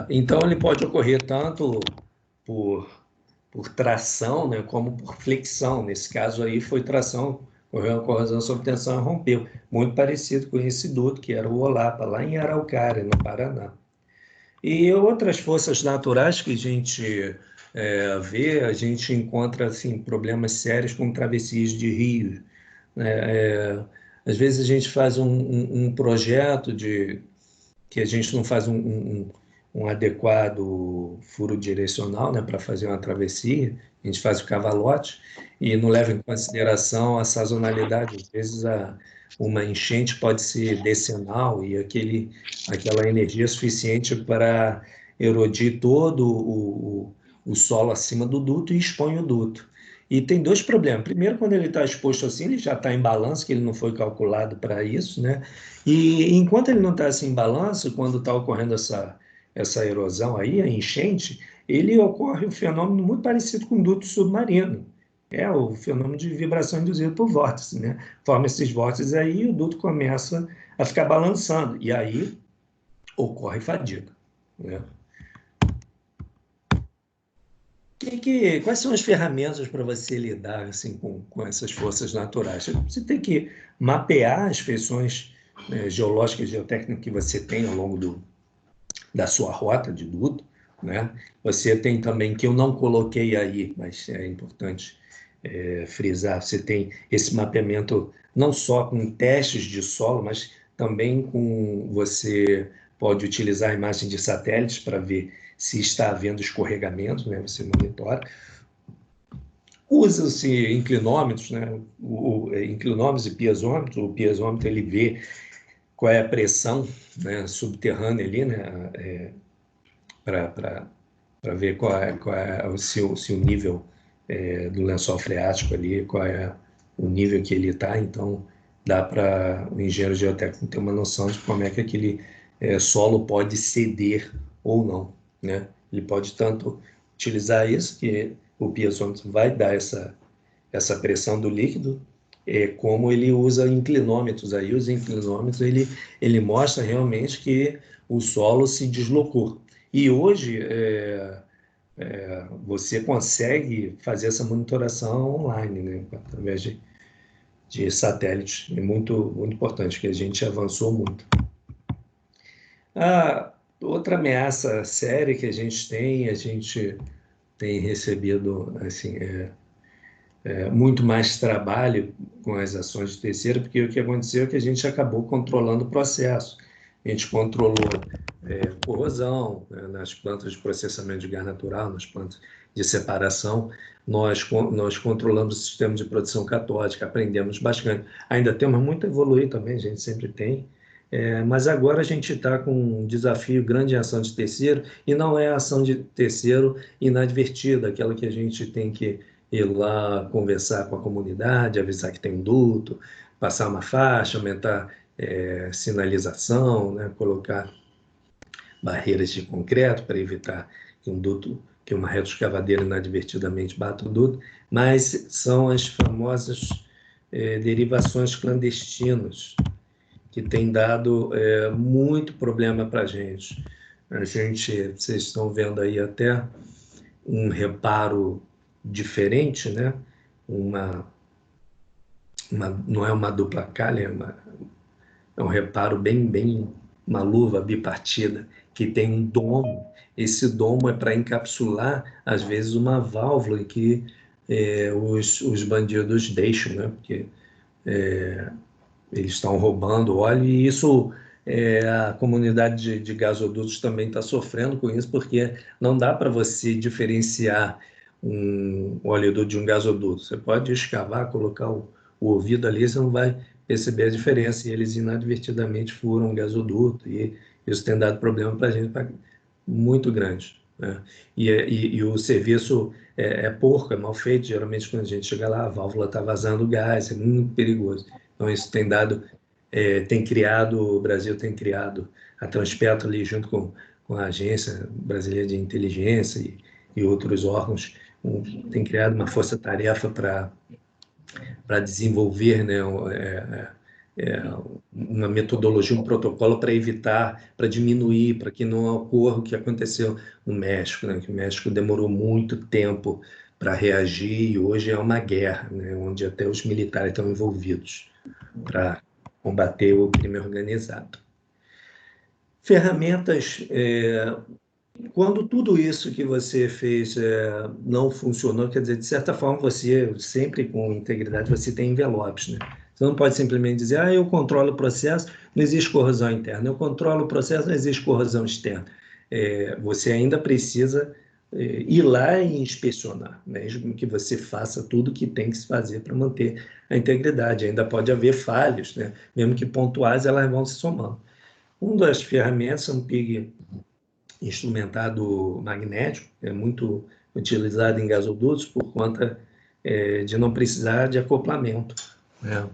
Então, ele pode ocorrer tanto por tração, né, como por flexão. Nesse caso aí foi tração, ocorreu uma corrosão sob tensão e rompeu. Muito parecido com esse duto, que era o Olapa, lá em Araucária, no Paraná. E outras forças naturais que a gente vê, a gente encontra assim, problemas sérios com travessias de rios, né? Às vezes a gente faz um projeto que a gente não faz um adequado furo direcional, né, para fazer uma travessia, a gente faz o cavalote e não leva em consideração a sazonalidade. Às vezes uma enchente pode ser decenal e aquela energia é suficiente para erodir todo o solo acima do duto e expõe o duto. E tem dois problemas. Primeiro, quando ele está exposto assim, ele já está em balanço, que ele não foi calculado para isso, né? E enquanto ele não está assim em balanço, quando está ocorrendo essa erosão aí, a enchente, ele ocorre um fenômeno muito parecido com o duto submarino. É o fenômeno de vibração induzida por vórtice, né? Forma esses vórtices aí e o duto começa a ficar balançando. E aí ocorre fadiga, né? Quais são as ferramentas para você lidar assim, com essas forças naturais? Você tem que mapear as feições geológicas e geotécnicas que você tem ao longo da sua rota de duto, né? Você tem também, que eu não coloquei aí, mas é importante frisar, você tem esse mapeamento não só com testes de solo, mas também você pode utilizar a imagem de satélites para ver se está havendo escorregamento, né? Você monitora. Usa-se inclinômetros, né? Inclinômetros e piezômetros. O piezômetro ele vê qual é a pressão, né, subterrânea ali, né, para ver qual é se o nível do lençol freático ali, qual é o nível que ele está. Então, dá para o engenheiro geotécnico ter uma noção de como é que aquele solo pode ceder ou não, né? Ele pode tanto utilizar isso, que o piezômetro vai dar essa pressão do líquido, como ele usa inclinômetros. Aí os inclinômetros ele mostra realmente que o solo se deslocou. E hoje você consegue fazer essa monitoração online, né, através de satélites. É muito, muito importante, que a gente avançou muito. A outra ameaça séria que a gente tem recebido assim, muito mais trabalho com as ações de terceiro, porque o que aconteceu é que a gente acabou controlando o processo. A gente controlou corrosão, né, nas plantas de processamento de gás natural, nas plantas de separação. Nós controlamos o sistema de produção catódica, aprendemos bastante. Ainda temos muito a evoluir também, a gente sempre tem. Mas agora a gente está com um desafio grande em ação de terceiro, e não é a ação de terceiro inadvertida, aquela que a gente tem que ir lá conversar com a comunidade, avisar que tem um duto, passar uma faixa, aumentar sinalização, né? Colocar barreiras de concreto para evitar que um duto, que uma retroescavadeira inadvertidamente bata o duto, mas são as famosas derivações clandestinas, que têm dado muito problema para a gente. Vocês estão vendo aí até um reparo diferente, né? Não é uma dupla calha, é um reparo bem, uma luva bipartida, que tem um domo. Esse domo é para encapsular, às vezes, uma válvula que os bandidos deixam, né? Porque eles estão roubando óleo, e isso a comunidade de gasodutos também está sofrendo com isso, porque não dá para você diferenciar um oleoduto de um gasoduto. Você pode escavar, colocar o ouvido ali, você não vai perceber a diferença, e eles inadvertidamente furam um gasoduto, e isso tem dado problema para a gente muito grande, né? E o serviço é porco, é mal feito. Geralmente, quando a gente chega lá, a válvula está vazando gás, é muito perigoso. Então, isso tem dado, o Brasil tem criado a Transpetro ali, junto com a Agência Brasileira de Inteligência e outros órgãos, tem criado uma força-tarefa para desenvolver, né, uma metodologia, um protocolo para evitar, para diminuir, para que não ocorra o que aconteceu no México, né, que o México demorou muito tempo para reagir, e hoje é uma guerra, né, onde até os militares estão envolvidos para combater o crime organizado. Ferramentas, quando tudo isso que você fez não funcionou, quer dizer, de certa forma, você, sempre com integridade, você tem envelopes, né? Você não pode simplesmente dizer, eu controlo o processo, não existe corrosão interna. Eu controlo o processo, não existe corrosão externa. Você ainda precisa ir lá e inspecionar, mesmo que você faça tudo o que tem que se fazer para manter a integridade. Ainda pode haver falhas, né? Mesmo que pontuais, elas vão se somando. Uma das ferramentas é um PIG instrumentado magnético, é muito utilizado em gasodutos por conta de não precisar de acoplamento, né?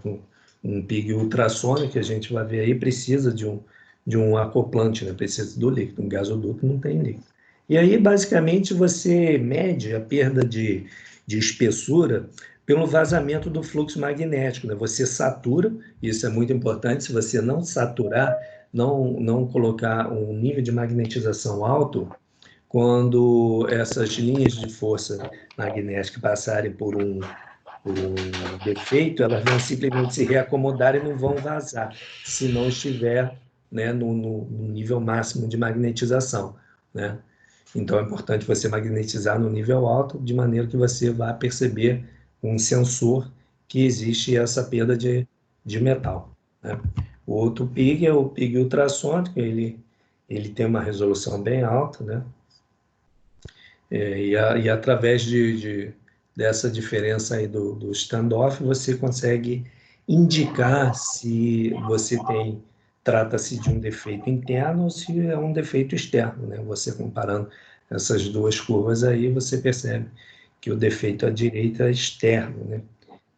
Um PIG ultrassônico, que a gente vai ver aí, precisa de um acoplante, né? Precisa do líquido. Um gasoduto não tem líquido. E aí, basicamente, você mede a perda de espessura pelo vazamento do fluxo magnético, né? Você satura, isso é muito importante. Se você não saturar, não colocar um nível de magnetização alto, quando essas linhas de força magnética passarem por um defeito, elas vão simplesmente se reacomodar e não vão vazar, se não estiver, né, no nível máximo de magnetização, né? Então, é importante você magnetizar no nível alto, de maneira que você vá perceber um sensor que existe essa perda de metal, né? O outro PIG é o PIG ultrassônico, ele tem uma resolução bem alta, né? E através dessa diferença aí do standoff, você consegue indicar se trata-se de um defeito interno ou se é um defeito externo, né? Você comparando essas duas curvas aí, você percebe que o defeito à direita é externo, né?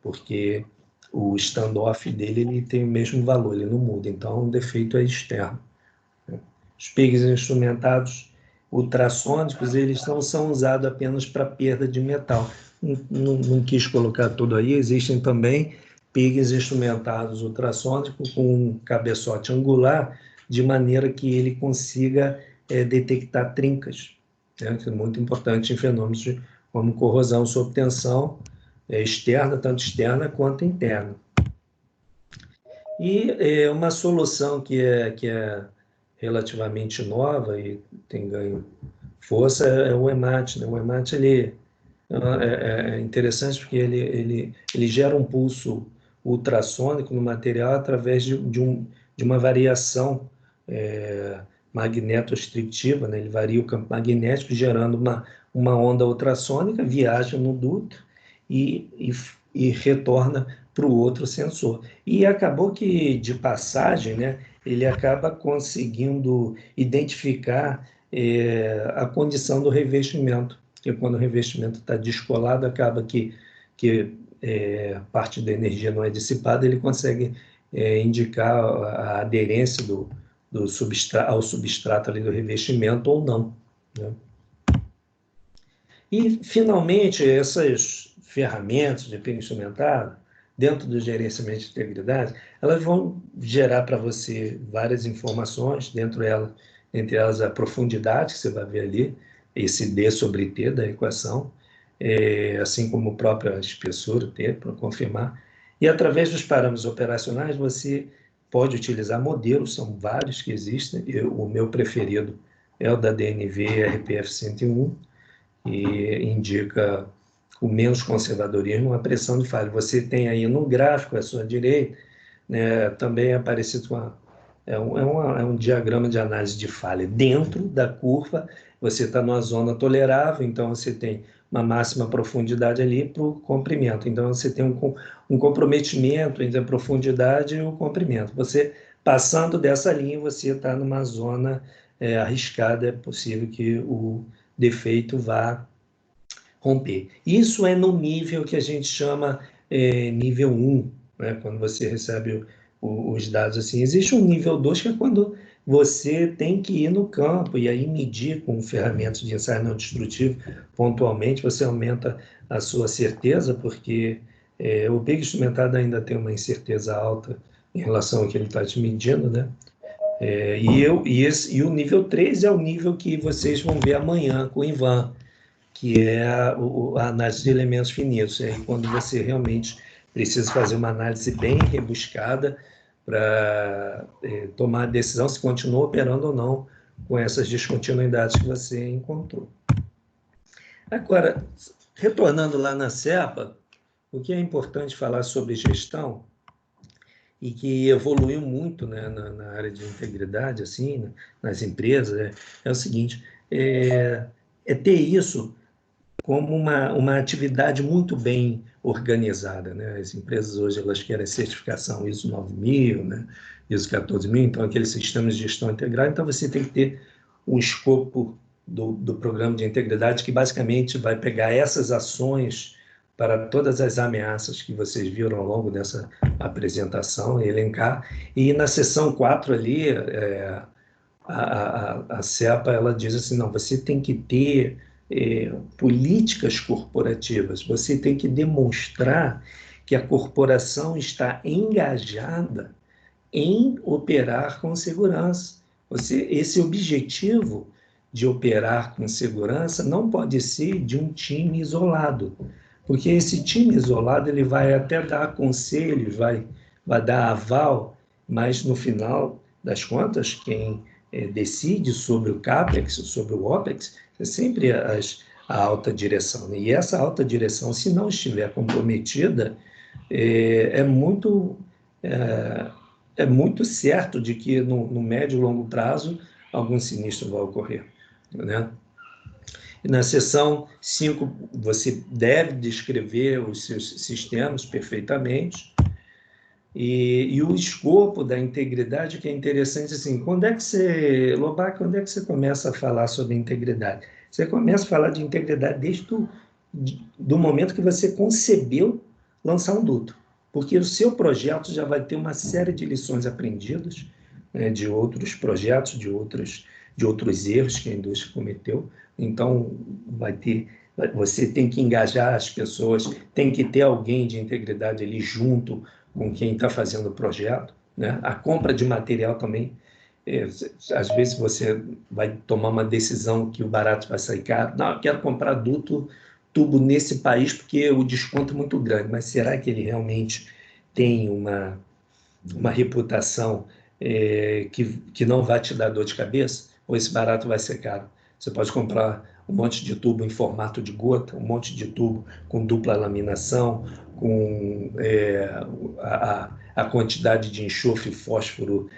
Porque o standoff dele ele tem o mesmo valor, ele não muda, então o defeito é externo. Os PIGs instrumentados ultrassônicos, eles não são usados apenas para perda de metal. Não quis colocar tudo aí, existem também PIGs instrumentados ultrassônicos com um cabeçote angular, de maneira que ele consiga detectar trincas, né? Que é muito importante em fenômenos como corrosão sob tensão externa, tanto externa quanto interna. E uma solução que é relativamente nova e tem ganho força é o EMAT, né? O EMAT é interessante porque ele gera um pulso ultrassônico no material através de uma variação magnetostrictiva, né? Ele varia o campo magnético, gerando uma onda ultrassônica, viaja no duto e retorna para o outro sensor. E acabou que, de passagem, né, ele acaba conseguindo identificar a condição do revestimento. porque quando o revestimento está descolado, acaba que parte da energia não é dissipada, ele consegue indicar a aderência ao substrato ali do revestimento ou não, né? E, finalmente, essas ferramentas de PIN instrumentado, dentro do gerenciamento de integridade, elas vão gerar para você várias informações, entre elas a profundidade, que você vai ver ali, esse D sobre T da equação, assim como a própria espessura, T, para confirmar. E, através dos parâmetros operacionais, você pode utilizar modelos, são vários que existem. O meu preferido é o da DNV RPF 101, e indica o menos conservadorismo, a pressão de falha. Você tem aí no gráfico à sua direita, né, também é parecido com é um diagrama de análise de falha. Dentro da curva, você está numa zona tolerável, então você tem uma máxima profundidade ali para o comprimento. Então, você tem um comprometimento entre a profundidade e o comprimento. Você, passando dessa linha, você está numa zona arriscada, é possível que o defeito vá romper. Isso é no nível que a gente chama nível 1, né? Quando você recebe os dados assim. Existe um nível 2, que é quando você tem que ir no campo e aí medir com ferramentas de ensaio não destrutivo pontualmente, você aumenta a sua certeza, porque o PIG instrumentado ainda tem uma incerteza alta em relação ao que ele está te medindo, né? E o nível 3 é o nível que vocês vão ver amanhã com o Ivan, que é a análise de elementos finitos. É quando você realmente precisa fazer uma análise bem rebuscada para tomar a decisão se continua operando ou não com essas descontinuidades que você encontrou. Agora, retornando lá na CEPA, o que é importante falar sobre gestão, e que evoluiu muito, né, na área de integridade, assim, nas empresas, é o seguinte, ter isso como uma atividade muito bem organizada, né? As empresas hoje elas querem certificação ISO 9000, né? ISO 14000, então aqueles sistemas de gestão integrada. Então você tem que ter um escopo do programa de integridade que basicamente vai pegar essas ações para todas as ameaças que vocês viram ao longo dessa apresentação, elencar. E na seção 4 ali, a CEPA ela diz assim, não, você tem que ter políticas corporativas, você tem que demonstrar que a corporação está engajada em operar com segurança. Esse objetivo de operar com segurança não pode ser de um time isolado, porque esse time isolado ele vai até dar conselhos, vai dar aval, mas no final das contas, quem decide sobre o CAPEX, sobre o OPEX, é sempre a alta direção. E essa alta direção, se não estiver comprometida, é muito certo de que no médio e longo prazo algum sinistro vai ocorrer, né? E na seção 5, você deve descrever os seus sistemas perfeitamente. E o escopo da integridade, que é interessante, assim, Lobac, quando é que você começa a falar sobre integridade? Você começa a falar de integridade desde do momento que você concebeu lançar um duto, porque o seu projeto já vai ter uma série de lições aprendidas, né, de outros projetos, de outros erros que a indústria cometeu. Então, você tem que engajar as pessoas, tem que ter alguém de integridade ali junto com quem está fazendo o projeto, né? A compra de material também, às vezes você vai tomar uma decisão que o barato vai sair caro. Não, eu quero comprar tubo nesse país porque o desconto é muito grande, mas será que ele realmente tem uma reputação que não vai te dar dor de cabeça? Ou esse barato vai ser caro? Você pode comprar um monte de tubo em formato de gota, um monte de tubo com dupla laminação, com a quantidade de enxofre e fósforo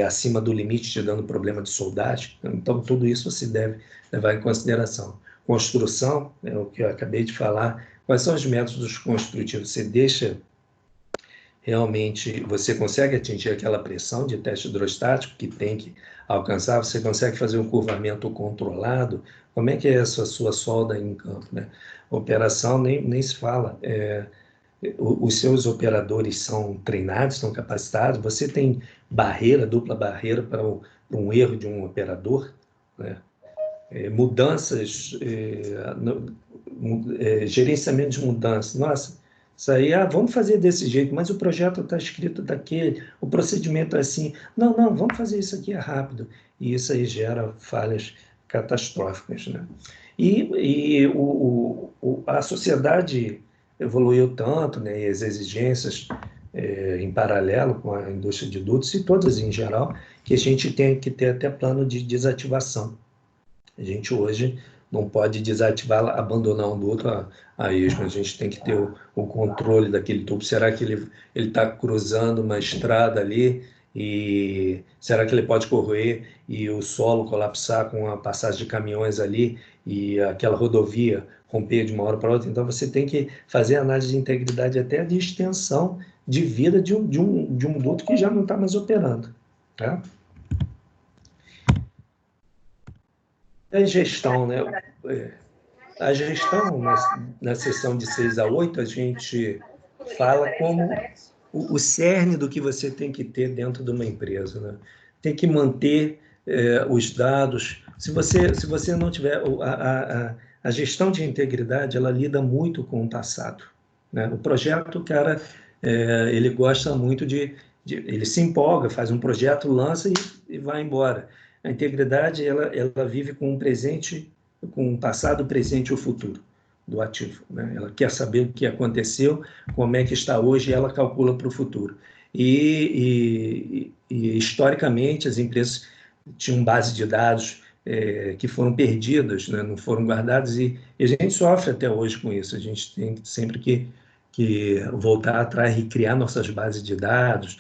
acima do limite, te dando problema de soldagem. Então, tudo isso você deve levar em consideração. Construção, é o que eu acabei de falar. Quais são os métodos construtivos? Você deixa realmente você consegue atingir aquela pressão de teste hidrostático que tem que alcançar, você consegue fazer um curvamento controlado, como é que é essa sua solda em campo, né? Operação nem se fala, os seus operadores são treinados, são capacitados, você tem barreira, dupla barreira para um erro de um operador, né? Mudanças, gerenciamento de mudanças. Nossa, isso aí, vamos fazer desse jeito, mas o projeto está escrito daquele, o procedimento é assim. Não, vamos fazer isso aqui rápido. E isso aí gera falhas catastróficas, né? A sociedade evoluiu tanto, né, e as exigências em paralelo com a indústria de dutos e todas em geral, que a gente tem que ter até plano de desativação. A gente hoje não pode desativar, abandonar um duto a esmo. A gente tem que ter o controle daquele tubo. Será que ele está cruzando uma estrada ali? E será que ele pode correr e o solo colapsar com a passagem de caminhões ali e aquela rodovia romper de uma hora para outra? Então você tem que fazer análise de integridade até de extensão de vida de um duto que já não está mais operando, tá? A gestão, né? A gestão, na sessão de 6 a 8, a gente fala como o cerne do que você tem que ter dentro de uma empresa, né? Tem que manter os dados. Se você não tiver... A gestão de integridade, ela lida muito com o passado, né? O projeto, o cara, ele gosta muito ele se empolga, faz um projeto, lança e vai embora. A integridade, ela vive com o presente, com o passado, o presente e o futuro do ativo, né? Ela quer saber o que aconteceu, como é que está hoje, e ela calcula para o futuro. E historicamente, as empresas tinham base de dados que foram perdidas, né? Não foram guardadas, e a gente sofre até hoje com isso. A gente tem sempre que voltar atrás e criar nossas bases de dados.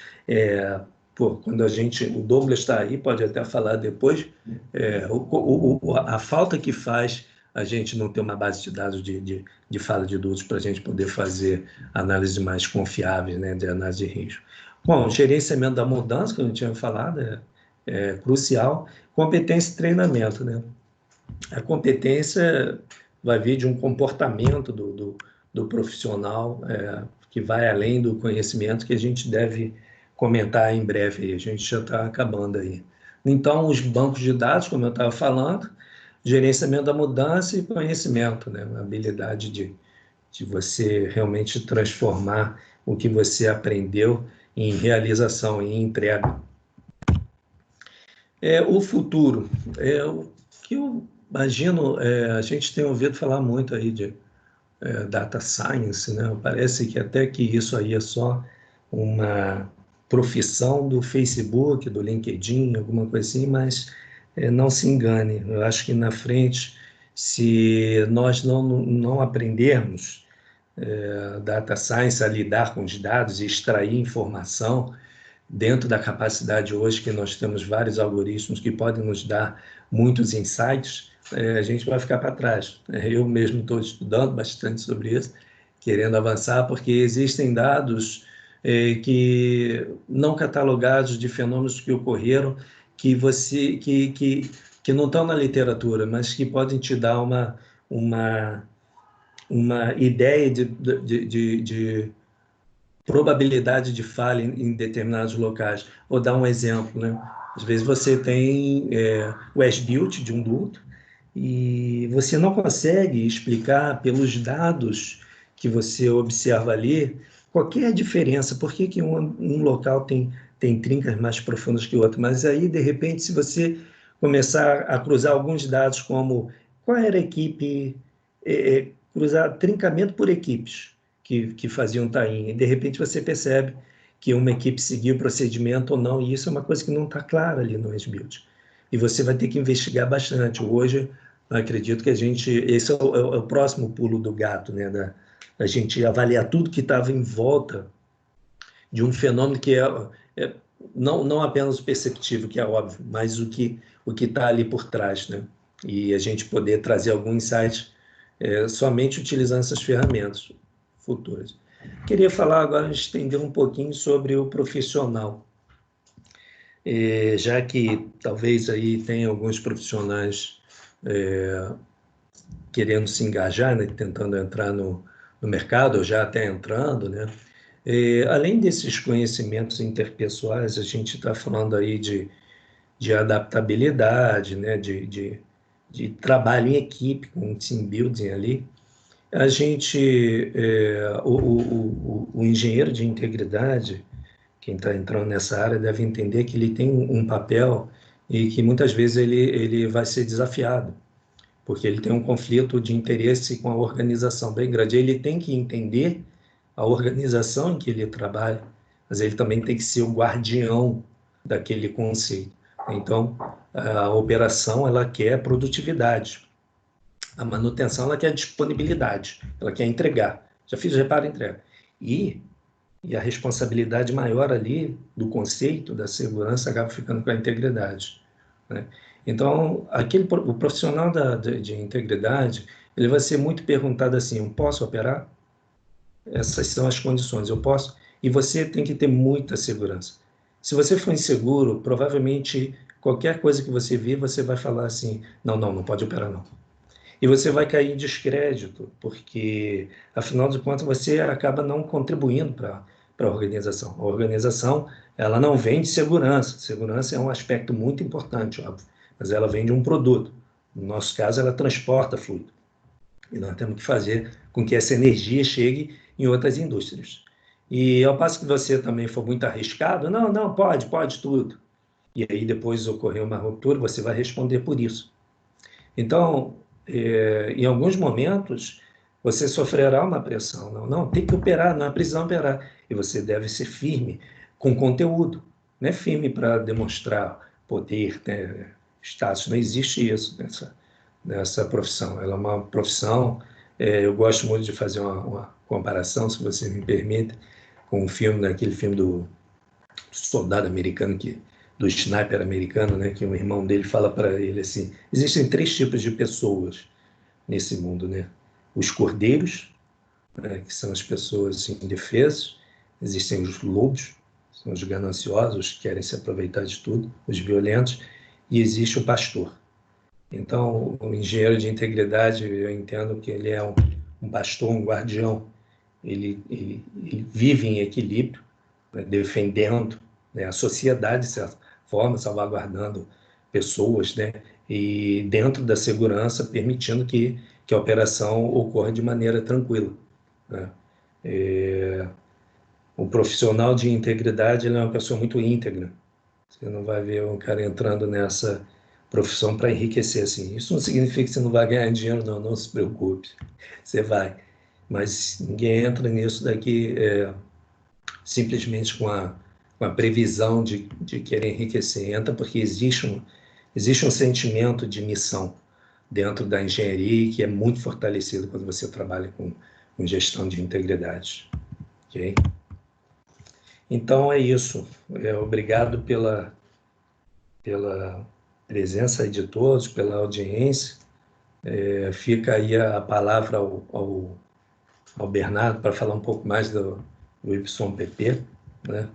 Quando o Douglas está aí, pode até falar depois, a falta que faz a gente não ter uma base de dados de fala de dutos para a gente poder fazer análises mais confiáveis, né, de análise de risco. Bom, o gerenciamento da mudança, que eu não tinha falado, é crucial. Competência e treinamento, né? A competência vai vir de um comportamento do profissional que vai além do conhecimento, que a gente deve comentar em breve. A gente já está acabando aí. Então, os bancos de dados, como eu estava falando, gerenciamento da mudança e conhecimento, né? A habilidade de você realmente transformar o que você aprendeu em realização, em entrega. O futuro. O que eu imagino, a gente tem ouvido falar muito aí de data science, né? Parece que até que isso aí é só uma profissão do Facebook, do LinkedIn, alguma coisa assim, mas não se engane. Eu acho que na frente, se nós não aprendermos data science a lidar com os dados e extrair informação, dentro da capacidade hoje que nós temos vários algoritmos que podem nos dar muitos insights, a gente vai ficar para trás. Eu mesmo estou estudando bastante sobre isso, querendo avançar, porque existem dados que não catalogados de fenômenos que ocorreram, que não estão na literatura, mas que podem te dar uma ideia de probabilidade de falha em determinados locais. Vou dar um exemplo, né? Às vezes você tem o as-built de um duto e você não consegue explicar pelos dados que você observa ali qualquer diferença, por que um local tem trincas mais profundas que o outro. Mas aí, de repente, se você começar a cruzar alguns dados como qual era a equipe, cruzar trincamento por equipes, que faziam tie-in, e de repente você percebe que uma equipe seguiu o procedimento ou não, e isso é uma coisa que não está clara ali no as-built. E você vai ter que investigar bastante. Hoje, eu acredito que esse é o próximo pulo do gato, né? A gente avaliar tudo que estava em volta de um fenômeno que não apenas o perceptível, que é óbvio, mas o que está ali por trás, né? E a gente poder trazer algum insight somente utilizando essas ferramentas futuras. Queria falar agora, estender um pouquinho sobre o profissional, já que talvez aí tenha alguns profissionais querendo se engajar, né, tentando entrar no mercado, ou já até entrando, né? Além desses conhecimentos interpessoais, a gente está falando aí de adaptabilidade, né, de trabalho em equipe, com team building ali. A gente, o engenheiro de integridade, quem está entrando nessa área, deve entender que ele tem um papel e que muitas vezes ele vai ser desafiado, porque ele tem um conflito de interesse com a organização bem grande. Ele tem que entender a organização em que ele trabalha, mas ele também tem que ser o guardião daquele conceito. Então, a operação ela quer produtividade, a manutenção ela quer disponibilidade, ela quer entregar. Já fiz reparo, entrega. E a responsabilidade maior ali do conceito da segurança acaba ficando com a integridade, né? Então, o profissional de integridade, ele vai ser muito perguntado assim, eu posso operar? Essas são as condições, eu posso? E você tem que ter muita segurança. Se você for inseguro, provavelmente qualquer coisa que você vir, você vai falar assim, não pode operar não. E você vai cair em descrédito, porque, afinal de contas, você acaba não contribuindo para a organização. A organização, ela não vem de segurança. Segurança é um aspecto muito importante, óbvio, mas ela vem de um produto. No nosso caso, ela transporta fluido. E nós temos que fazer com que essa energia chegue em outras indústrias. E ao passo que você também for muito arriscado, não, pode tudo. E aí depois ocorreu uma ruptura, você vai responder por isso. Então, em alguns momentos, você sofrerá uma pressão. Não, tem que operar, não é preciso operar. E você deve ser firme com conteúdo. Não é firme para demonstrar poder, né, status. Não existe isso nessa profissão. Ela é uma profissão... eu gosto muito de fazer uma comparação, se você me permite, com um filme, daquele filme do soldado americano do sniper americano, né, que o irmão dele fala para ele assim: existem 3 tipos de pessoas nesse mundo, né? Os cordeiros, né, que são as pessoas indefesas, existem os lobos, são os gananciosos, que querem se aproveitar de tudo, os violentos, e existe o pastor. Então, o engenheiro de integridade, eu entendo que ele é um pastor, um guardião, ele vive em equilíbrio, né, defendendo, né, a sociedade, de certa forma, salvaguardando pessoas, né, e dentro da segurança, permitindo que a operação ocorra de maneira tranquila, né? O profissional de integridade, ele é uma pessoa muito íntegra. Você não vai ver um cara entrando nessa profissão para enriquecer assim. Isso não significa que você não vai ganhar dinheiro, não se preocupe. Você vai. Mas ninguém entra nisso daqui simplesmente com a previsão de querer enriquecer. Entra porque existe um sentimento de missão dentro da engenharia que é muito fortalecido quando você trabalha com gestão de integridade. Ok? Então é isso. Obrigado pela presença de todos, pela audiência. Fica aí a palavra ao Bernardo para falar um pouco mais do YPP, né?